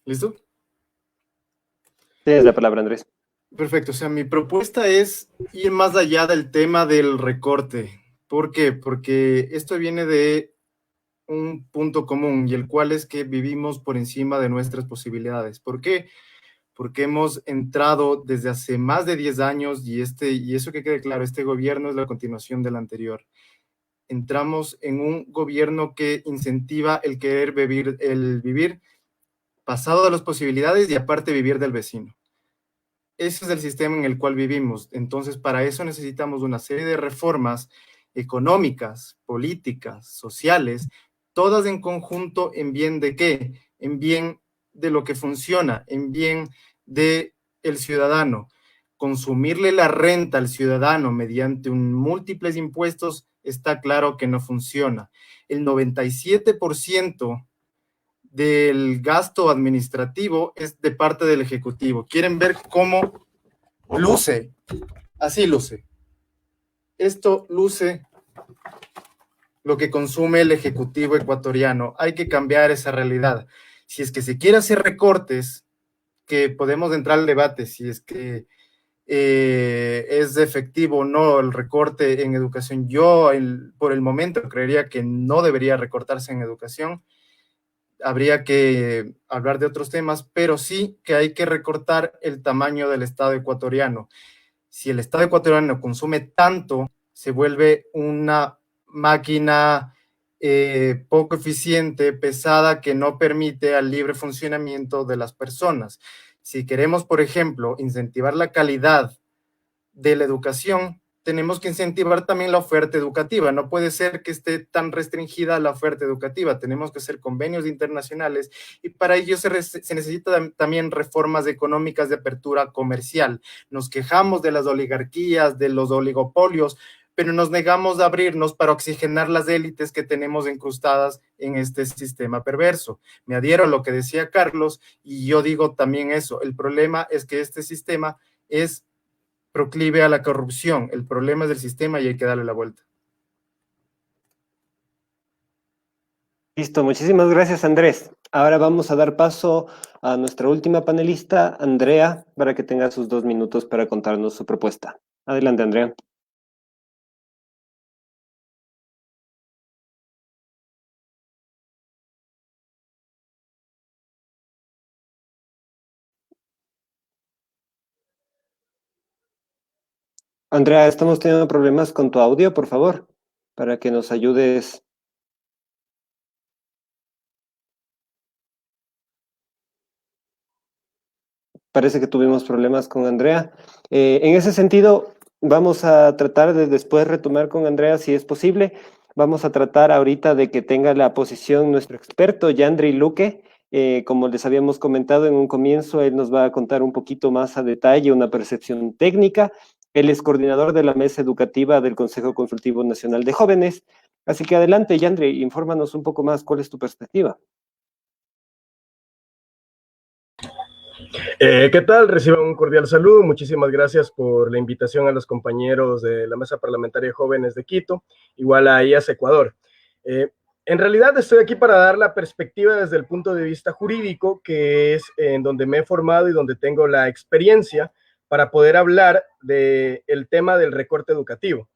¿Listo? Tienes la palabra, Andrés. Perfecto, o sea, mi propuesta es ir más allá del tema del recorte. ¿Por qué? Porque esto viene de un punto común, y el cual es que vivimos por encima de nuestras posibilidades. ¿Por qué? Porque hemos entrado desde hace más de 10 años, y eso que quede claro, este gobierno es la continuación del anterior. Entramos en un gobierno que incentiva el querer vivir, el vivir pasado de las posibilidades y aparte vivir del vecino. Ese es el sistema en el cual vivimos. Entonces, para eso necesitamos una serie de reformas económicas, políticas, sociales, todas en conjunto. ¿En bien de qué? En bien de lo que funciona, en bien de el ciudadano. Consumirle la renta al ciudadano mediante múltiples impuestos está claro que no funciona. El 97% del gasto administrativo es de parte del Ejecutivo. ¿Quieren ver cómo luce? Así luce. Esto luce lo que consume el Ejecutivo ecuatoriano. Hay que cambiar esa realidad. Si es que se quiere hacer recortes, que podemos entrar al debate, si es que es efectivo o no el recorte en educación. Yo, por el momento, creería que no debería recortarse en educación. Habría que hablar de otros temas, pero sí que hay que recortar el tamaño del Estado ecuatoriano. Si el Estado ecuatoriano consume tanto, se vuelve una máquina poco eficiente, pesada, que no permite al libre funcionamiento de las personas. Si queremos, por ejemplo, incentivar la calidad de la educación, tenemos que incentivar también la oferta educativa. No puede ser que esté tan restringida la oferta educativa. Tenemos que hacer convenios internacionales, y para ello se necesitan también reformas económicas de apertura comercial. Nos quejamos de las oligarquías, de los oligopolios, pero nos negamos a abrirnos para oxigenar las élites que tenemos incrustadas en este sistema perverso. Me adhiero a lo que decía Carlos, y yo digo también eso. El problema es que este sistema es proclive a la corrupción. El problema es del sistema y hay que darle la vuelta. Listo, muchísimas gracias, Andrés. Ahora vamos a dar paso a nuestra última panelista, Andrea, para que tenga sus 2 minutos para contarnos su propuesta. Adelante, Andrea. Andrea, estamos teniendo problemas con tu audio, por favor, para que nos ayudes. Parece que tuvimos problemas con Andrea. En ese sentido, vamos a tratar de después retomar con Andrea si es posible. Vamos a tratar ahorita de que tenga la posición nuestro experto, Yandri Luque. Como les habíamos comentado en un comienzo, él nos va a contar un poquito más a detalle una percepción técnica. Él es coordinador de la mesa educativa del Consejo Consultivo Nacional de Jóvenes. Así que adelante, Yandri, infórmanos un poco más cuál es tu perspectiva. ¿Qué tal? Reciban un cordial saludo. Muchísimas gracias por la invitación a los compañeros de la Mesa Parlamentaria de Jóvenes de Quito, igual a IAS Ecuador. En realidad estoy aquí para dar la perspectiva desde el punto de vista jurídico, que es en donde me he formado y donde tengo la experiencia para poder hablar del tema del recorte educativo.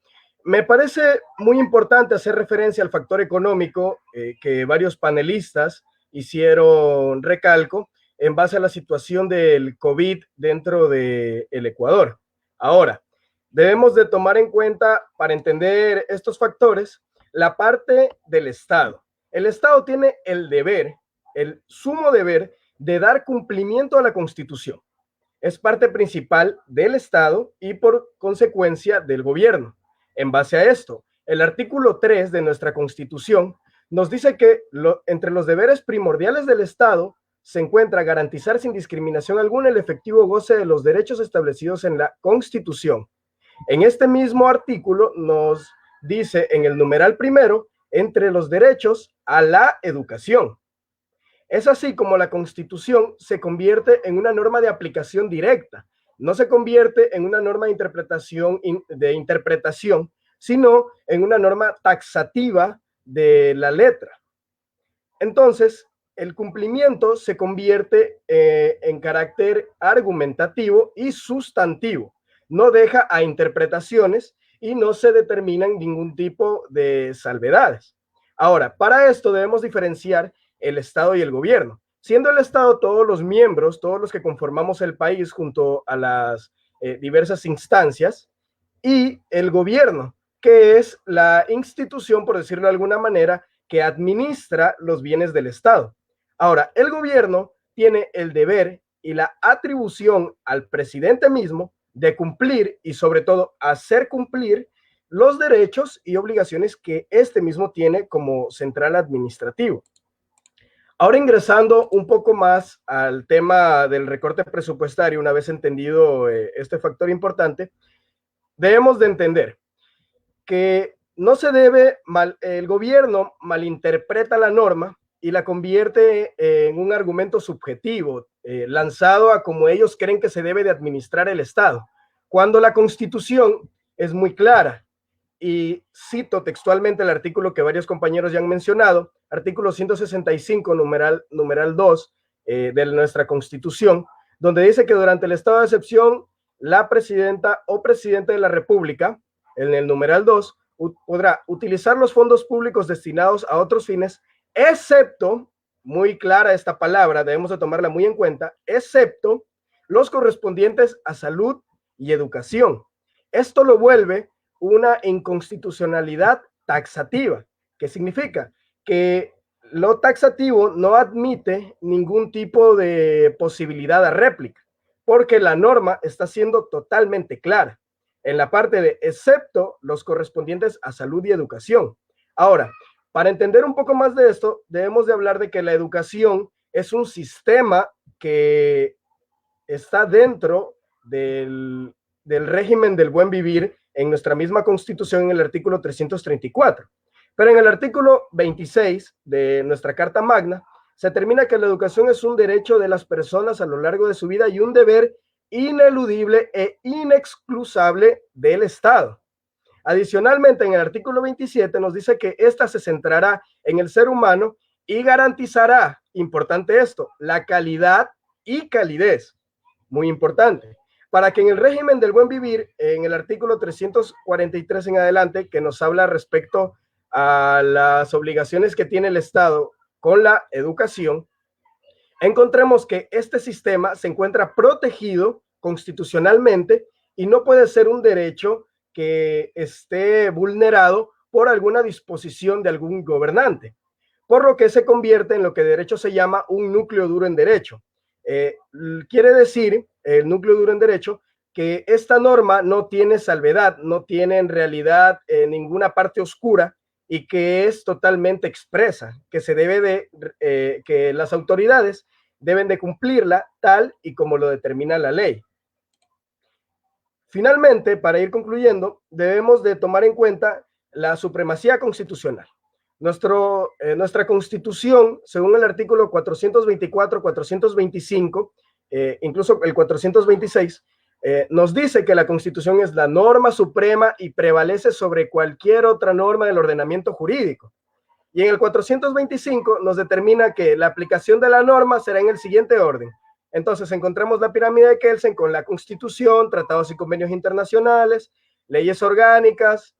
Me parece muy importante hacer referencia al factor económico que varios panelistas hicieron recalco en base a la situación del COVID dentro del Ecuador. Ahora, debemos de tomar en cuenta, para entender estos factores, la parte del Estado. El Estado tiene el deber, el sumo deber, de dar cumplimiento a la Constitución. Es parte principal del Estado y por consecuencia del gobierno. En base a esto, el artículo 3 de nuestra Constitución nos dice que entre los deberes primordiales del Estado se encuentra garantizar sin discriminación alguna el efectivo goce de los derechos establecidos en la Constitución. En este mismo artículo nos dice en el numeral primero, entre los derechos a la educación. Es así como la Constitución se convierte en una norma de aplicación directa. No se convierte en una norma de interpretación, sino en una norma taxativa de la letra. Entonces, el cumplimiento se convierte en carácter argumentativo y sustantivo. No deja a interpretaciones y no se determinan ningún tipo de salvedades. Ahora, para esto debemos diferenciar el Estado y el gobierno. Siendo el Estado todos los miembros, todos los que conformamos el país junto a las diversas instancias, y el gobierno, que es la institución, por decirlo de alguna manera, que administra los bienes del Estado. Ahora, el gobierno tiene el deber y la atribución al presidente mismo de cumplir y sobre todo hacer cumplir los derechos y obligaciones que este mismo tiene como central administrativo. Ahora ingresando un poco más al tema del recorte presupuestario, una vez entendido este factor importante, debemos de entender que no se debe, el gobierno malinterpreta la norma y la convierte en un argumento subjetivo, lanzado a como ellos creen que se debe de administrar el Estado, cuando la Constitución es muy clara. Y cito textualmente el artículo que varios compañeros ya han mencionado, artículo 165, numeral 2 de nuestra Constitución, donde dice que durante el estado de excepción, la presidenta o presidente de la República, en el numeral 2, podrá utilizar los fondos públicos destinados a otros fines, excepto, muy clara esta palabra, debemos de tomarla muy en cuenta, excepto los correspondientes a salud y educación. Esto lo vuelve una inconstitucionalidad taxativa. ¿Qué significa? Que lo taxativo no admite ningún tipo de posibilidad de réplica, porque la norma está siendo totalmente clara en la parte de excepto los correspondientes a salud y educación. Ahora, para entender un poco más de esto, debemos de hablar de que la educación es un sistema que está dentro del régimen del buen vivir en nuestra misma Constitución en el artículo 334. Pero en el artículo 26 de nuestra Carta Magna se determina que la educación es un derecho de las personas a lo largo de su vida y un deber ineludible e inexcusable del Estado. Adicionalmente, en el artículo 27 nos dice que ésta se centrará en el ser humano y garantizará, importante esto, la calidad y calidez, muy importante, para que en el régimen del buen vivir, en el artículo 343 en adelante, que nos habla respecto a las obligaciones que tiene el Estado con la educación, encontremos que este sistema se encuentra protegido constitucionalmente y no puede ser un derecho que esté vulnerado por alguna disposición de algún gobernante, por lo que se convierte en lo que de derecho se llama un núcleo duro en derecho. Quiere decir, el núcleo duro en derecho, que esta norma no tiene salvedad, no tiene en realidad ninguna parte oscura y que es totalmente expresa, que se debe de, que las autoridades deben de cumplirla tal y como lo determina la ley. Finalmente, para ir concluyendo, debemos de tomar en cuenta la supremacía constitucional. Nuestra Constitución, según el artículo 424, 425, incluso el 426, nos dice que la Constitución es la norma suprema y prevalece sobre cualquier otra norma del ordenamiento jurídico. Y en el 425 nos determina que la aplicación de la norma será en el siguiente orden. Entonces encontramos la pirámide de Kelsen con la Constitución, tratados y convenios internacionales, leyes orgánicas,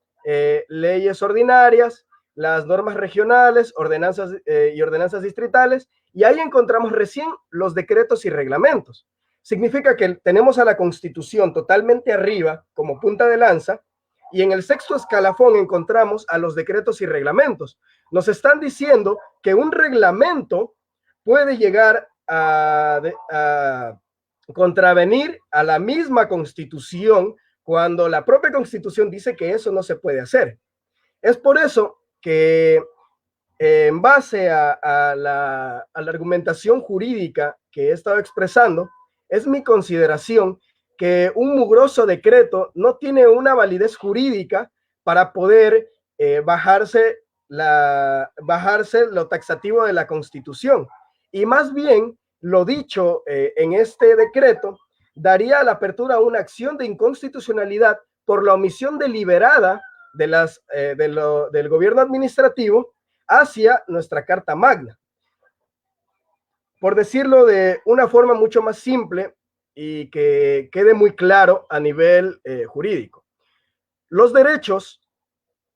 leyes ordinarias, las normas regionales, ordenanzas y ordenanzas distritales, y ahí encontramos recién los decretos y reglamentos. Significa que tenemos a la Constitución totalmente arriba como punta de lanza, y en el sexto escalafón encontramos a los decretos y reglamentos. Nos están diciendo que un reglamento puede llegar a contravenir a la misma Constitución cuando la propia Constitución dice que eso no se puede hacer. Es por eso que en base a la argumentación jurídica que he estado expresando, es mi consideración que un mugroso decreto no tiene una validez jurídica para poder bajarse lo taxativo de la Constitución. Y más bien, lo dicho en este decreto daría la apertura a una acción de inconstitucionalidad por la omisión deliberada del gobierno administrativo hacia nuestra Carta Magna. Por decirlo de una forma mucho más simple y que quede muy claro a nivel jurídico, los derechos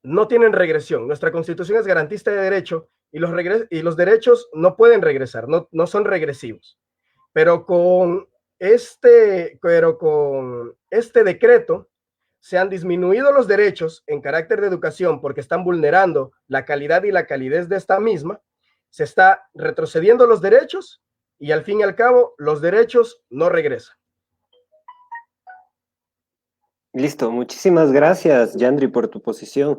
no tienen regresión. Nuestra Constitución es garantista de derecho y los derechos no pueden regresar, no son regresivos. Pero con este decreto se han disminuido los derechos en carácter de educación porque están vulnerando la calidad y la calidez de esta misma. Se está retrocediendo los derechos y al fin y al cabo los derechos no regresan. Listo, muchísimas gracias, Yandri, por tu posición.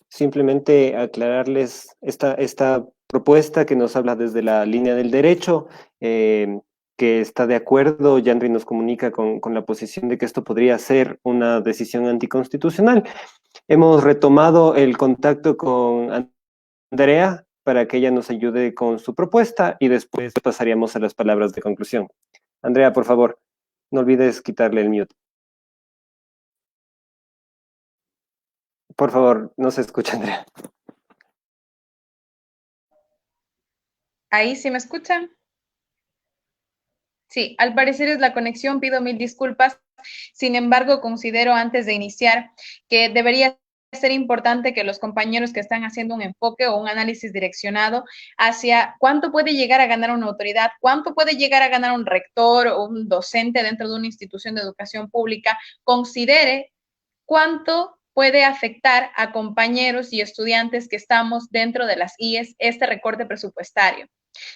Simplemente aclararles esta propuesta que nos habla desde la línea del derecho, que está de acuerdo. Yandri nos comunica con la posición de que esto podría ser una decisión anticonstitucional. Hemos retomado el contacto con Andrea para que ella nos ayude con su propuesta y después pasaríamos a las palabras de conclusión. Andrea, por favor, no olvides quitarle el mute. Por favor, no se escucha, Andrea. ¿Ahí sí me escuchan? Sí, al parecer es la conexión, pido mil disculpas. Sin embargo, considero antes de iniciar que debería ser importante que los compañeros que están haciendo un enfoque o un análisis direccionado hacia cuánto puede llegar a ganar una autoridad, cuánto puede llegar a ganar un rector o un docente dentro de una institución de educación pública, considere cuánto puede afectar a compañeros y estudiantes que estamos dentro de las IES este recorte presupuestario.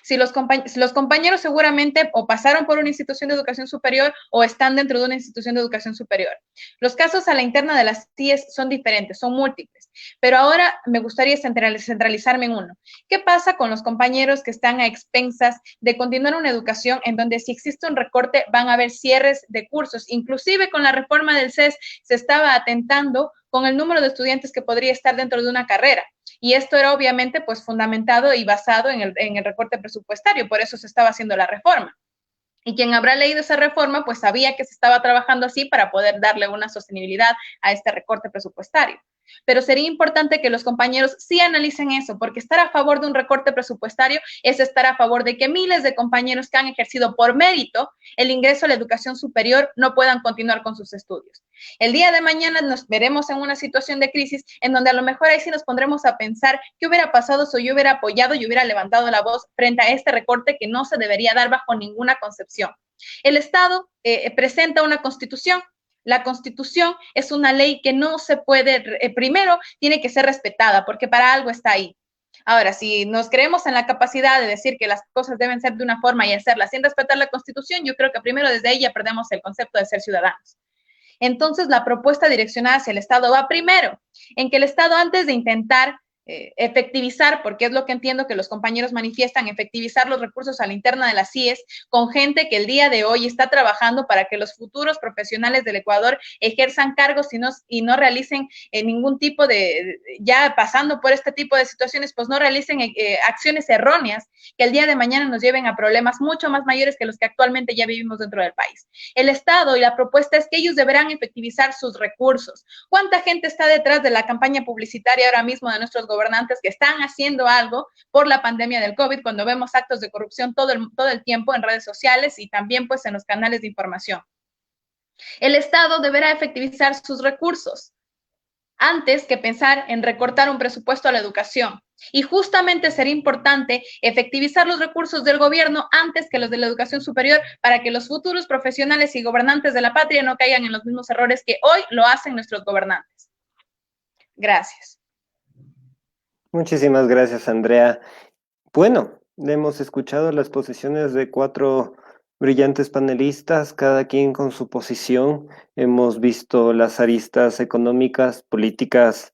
Si los compañeros seguramente o pasaron por una institución de educación superior o están dentro de una institución de educación superior. Los casos a la interna de las IES son diferentes, son múltiples, pero ahora me gustaría centralizarme en uno. ¿Qué pasa con los compañeros que están a expensas de continuar una educación en donde si existe un recorte van a haber cierres de cursos? Inclusive con la reforma del CES se estaba atentando con el número de estudiantes que podría estar dentro de una carrera. Y esto era obviamente pues fundamentado y basado en el recorte presupuestario, por eso se estaba haciendo la reforma. Y quien habrá leído esa reforma pues sabía que se estaba trabajando así para poder darle una sostenibilidad a este recorte presupuestario. Pero sería importante que los compañeros sí analicen eso, porque estar a favor de un recorte presupuestario es estar a favor de que miles de compañeros que han ejercido por mérito el ingreso a la educación superior no puedan continuar con sus estudios. El día de mañana nos veremos en una situación de crisis en donde a lo mejor ahí sí nos pondremos a pensar qué hubiera pasado si yo hubiera apoyado y hubiera levantado la voz frente a este recorte que no se debería dar bajo ninguna concepción. El Estado presenta una constitución. La Constitución es una ley que no se puede, primero, tiene que ser respetada, porque para algo está ahí. Ahora, si nos creemos en la capacidad de decir que las cosas deben ser de una forma y hacerlas sin respetar la Constitución, yo creo que primero desde ahí ya perdemos el concepto de ser ciudadanos. Entonces, la propuesta direccionada hacia el Estado va primero, en que el Estado, antes de intentar efectivizar, porque es lo que entiendo que los compañeros manifiestan, efectivizar los recursos a la interna de las CIES con gente que el día de hoy está trabajando para que los futuros profesionales del Ecuador ejerzan cargos y no realicen ningún tipo de, ya pasando por este tipo de situaciones, pues no realicen acciones erróneas que el día de mañana nos lleven a problemas mucho más mayores que los que actualmente ya vivimos dentro del país. El Estado y la propuesta es que ellos deberán efectivizar sus recursos. ¿Cuánta gente está detrás de la campaña publicitaria ahora mismo de nuestros gobernantes que están haciendo algo por la pandemia del COVID, cuando vemos actos de corrupción todo el tiempo en redes sociales y también pues en los canales de información? El Estado deberá efectivizar sus recursos antes que pensar en recortar un presupuesto a la educación. Y justamente sería importante efectivizar los recursos del gobierno antes que los de la educación superior para que los futuros profesionales y gobernantes de la patria no caigan en los mismos errores que hoy lo hacen nuestros gobernantes. Gracias. Muchísimas gracias, Andrea. Bueno, hemos escuchado las posiciones de 4 brillantes panelistas, cada quien con su posición. Hemos visto las aristas económicas, políticas,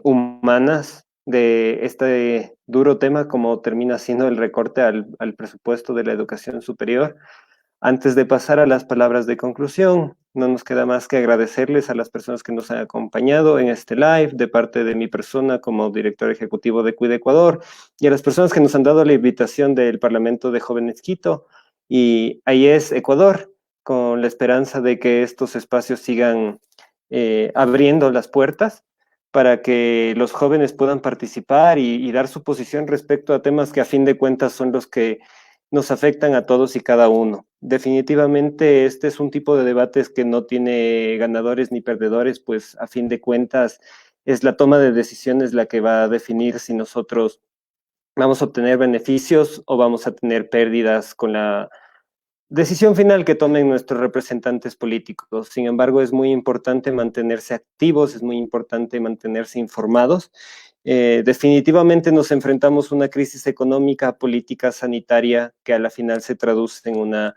humanas de este duro tema, como termina siendo el recorte al presupuesto de la educación superior. Antes de pasar a las palabras de conclusión, no nos queda más que agradecerles a las personas que nos han acompañado en este live, de parte de mi persona como director ejecutivo de Cuida Ecuador, y a las personas que nos han dado la invitación del Parlamento de Jóvenes Quito y IES Ecuador, con la esperanza de que estos espacios sigan abriendo las puertas para que los jóvenes puedan participar y dar su posición respecto a temas que a fin de cuentas son los que nos afectan a todos y cada uno. Definitivamente este es un tipo de debates que no tiene ganadores ni perdedores, pues a fin de cuentas es la toma de decisiones la que va a definir si nosotros vamos a obtener beneficios o vamos a tener pérdidas con la decisión final que tomen nuestros representantes políticos. Sin embargo, es muy importante mantenerse activos, es muy importante mantenerse informados. Definitivamente nos enfrentamos a una crisis económica, política, sanitaria, que a la final se traduce en una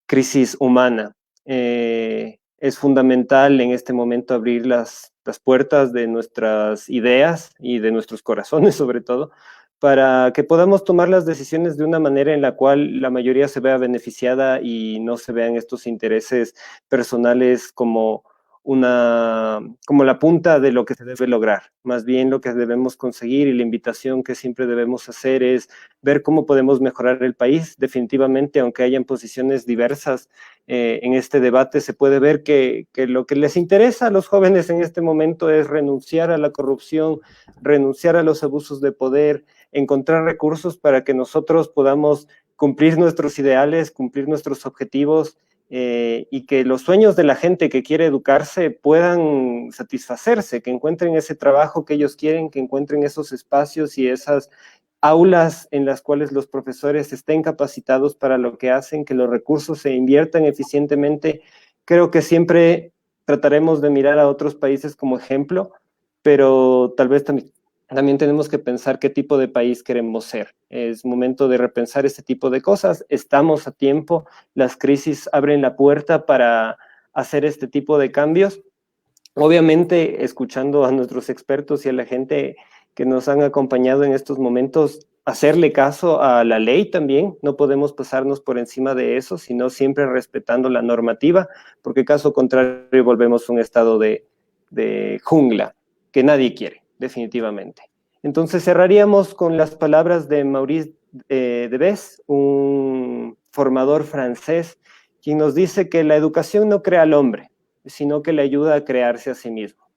crisis humana. Es fundamental en este momento abrir las puertas de nuestras ideas y de nuestros corazones, sobre todo, para que podamos tomar las decisiones de una manera en la cual la mayoría se vea beneficiada y no se vean estos intereses personales como como la punta de lo que se debe lograr. Más bien lo que debemos conseguir y la invitación que siempre debemos hacer es ver cómo podemos mejorar el país. Definitivamente, aunque hayan posiciones diversas en este debate, se puede ver que lo que les interesa a los jóvenes en este momento es renunciar a la corrupción, renunciar a los abusos de poder, encontrar recursos para que nosotros podamos cumplir nuestros ideales, cumplir nuestros objetivos, y que los sueños de la gente que quiere educarse puedan satisfacerse, que encuentren ese trabajo que ellos quieren, que encuentren esos espacios y esas aulas en las cuales los profesores estén capacitados para lo que hacen, que los recursos se inviertan eficientemente. Creo que siempre trataremos de mirar a otros países como ejemplo, pero tal vez también tenemos que pensar qué tipo de país queremos ser. Es momento de repensar este tipo de cosas. Estamos a tiempo, las crisis abren la puerta para hacer este tipo de cambios. Obviamente, escuchando a nuestros expertos y a la gente que nos han acompañado en estos momentos, hacerle caso a la ley también. No podemos pasarnos por encima de eso, sino siempre respetando la normativa, porque caso contrario volvemos a un estado de jungla que nadie quiere, definitivamente. Entonces cerraríamos con las palabras de Maurice Delbes, un formador francés, quien nos dice que la educación no crea al hombre, sino que le ayuda a crearse a sí mismo.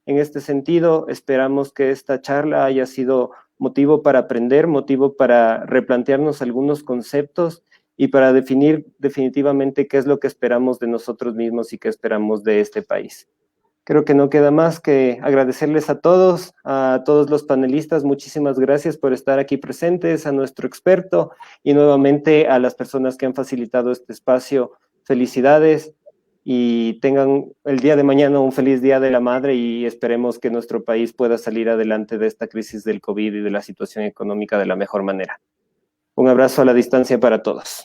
En este sentido, esperamos que esta charla haya sido motivo para aprender, motivo para replantearnos algunos conceptos y para definir definitivamente qué es lo que esperamos de nosotros mismos y qué esperamos de este país. Creo que no queda más que agradecerles a todos los panelistas. Muchísimas gracias por estar aquí presentes, a nuestro experto y nuevamente a las personas que han facilitado este espacio. Felicidades y tengan el día de mañana un feliz Día de la Madre y esperemos que nuestro país pueda salir adelante de esta crisis del COVID y de la situación económica de la mejor manera. Un abrazo a la distancia para todos.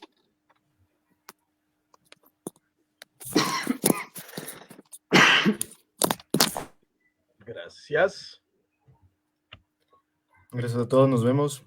Gracias. Gracias a todos, nos vemos.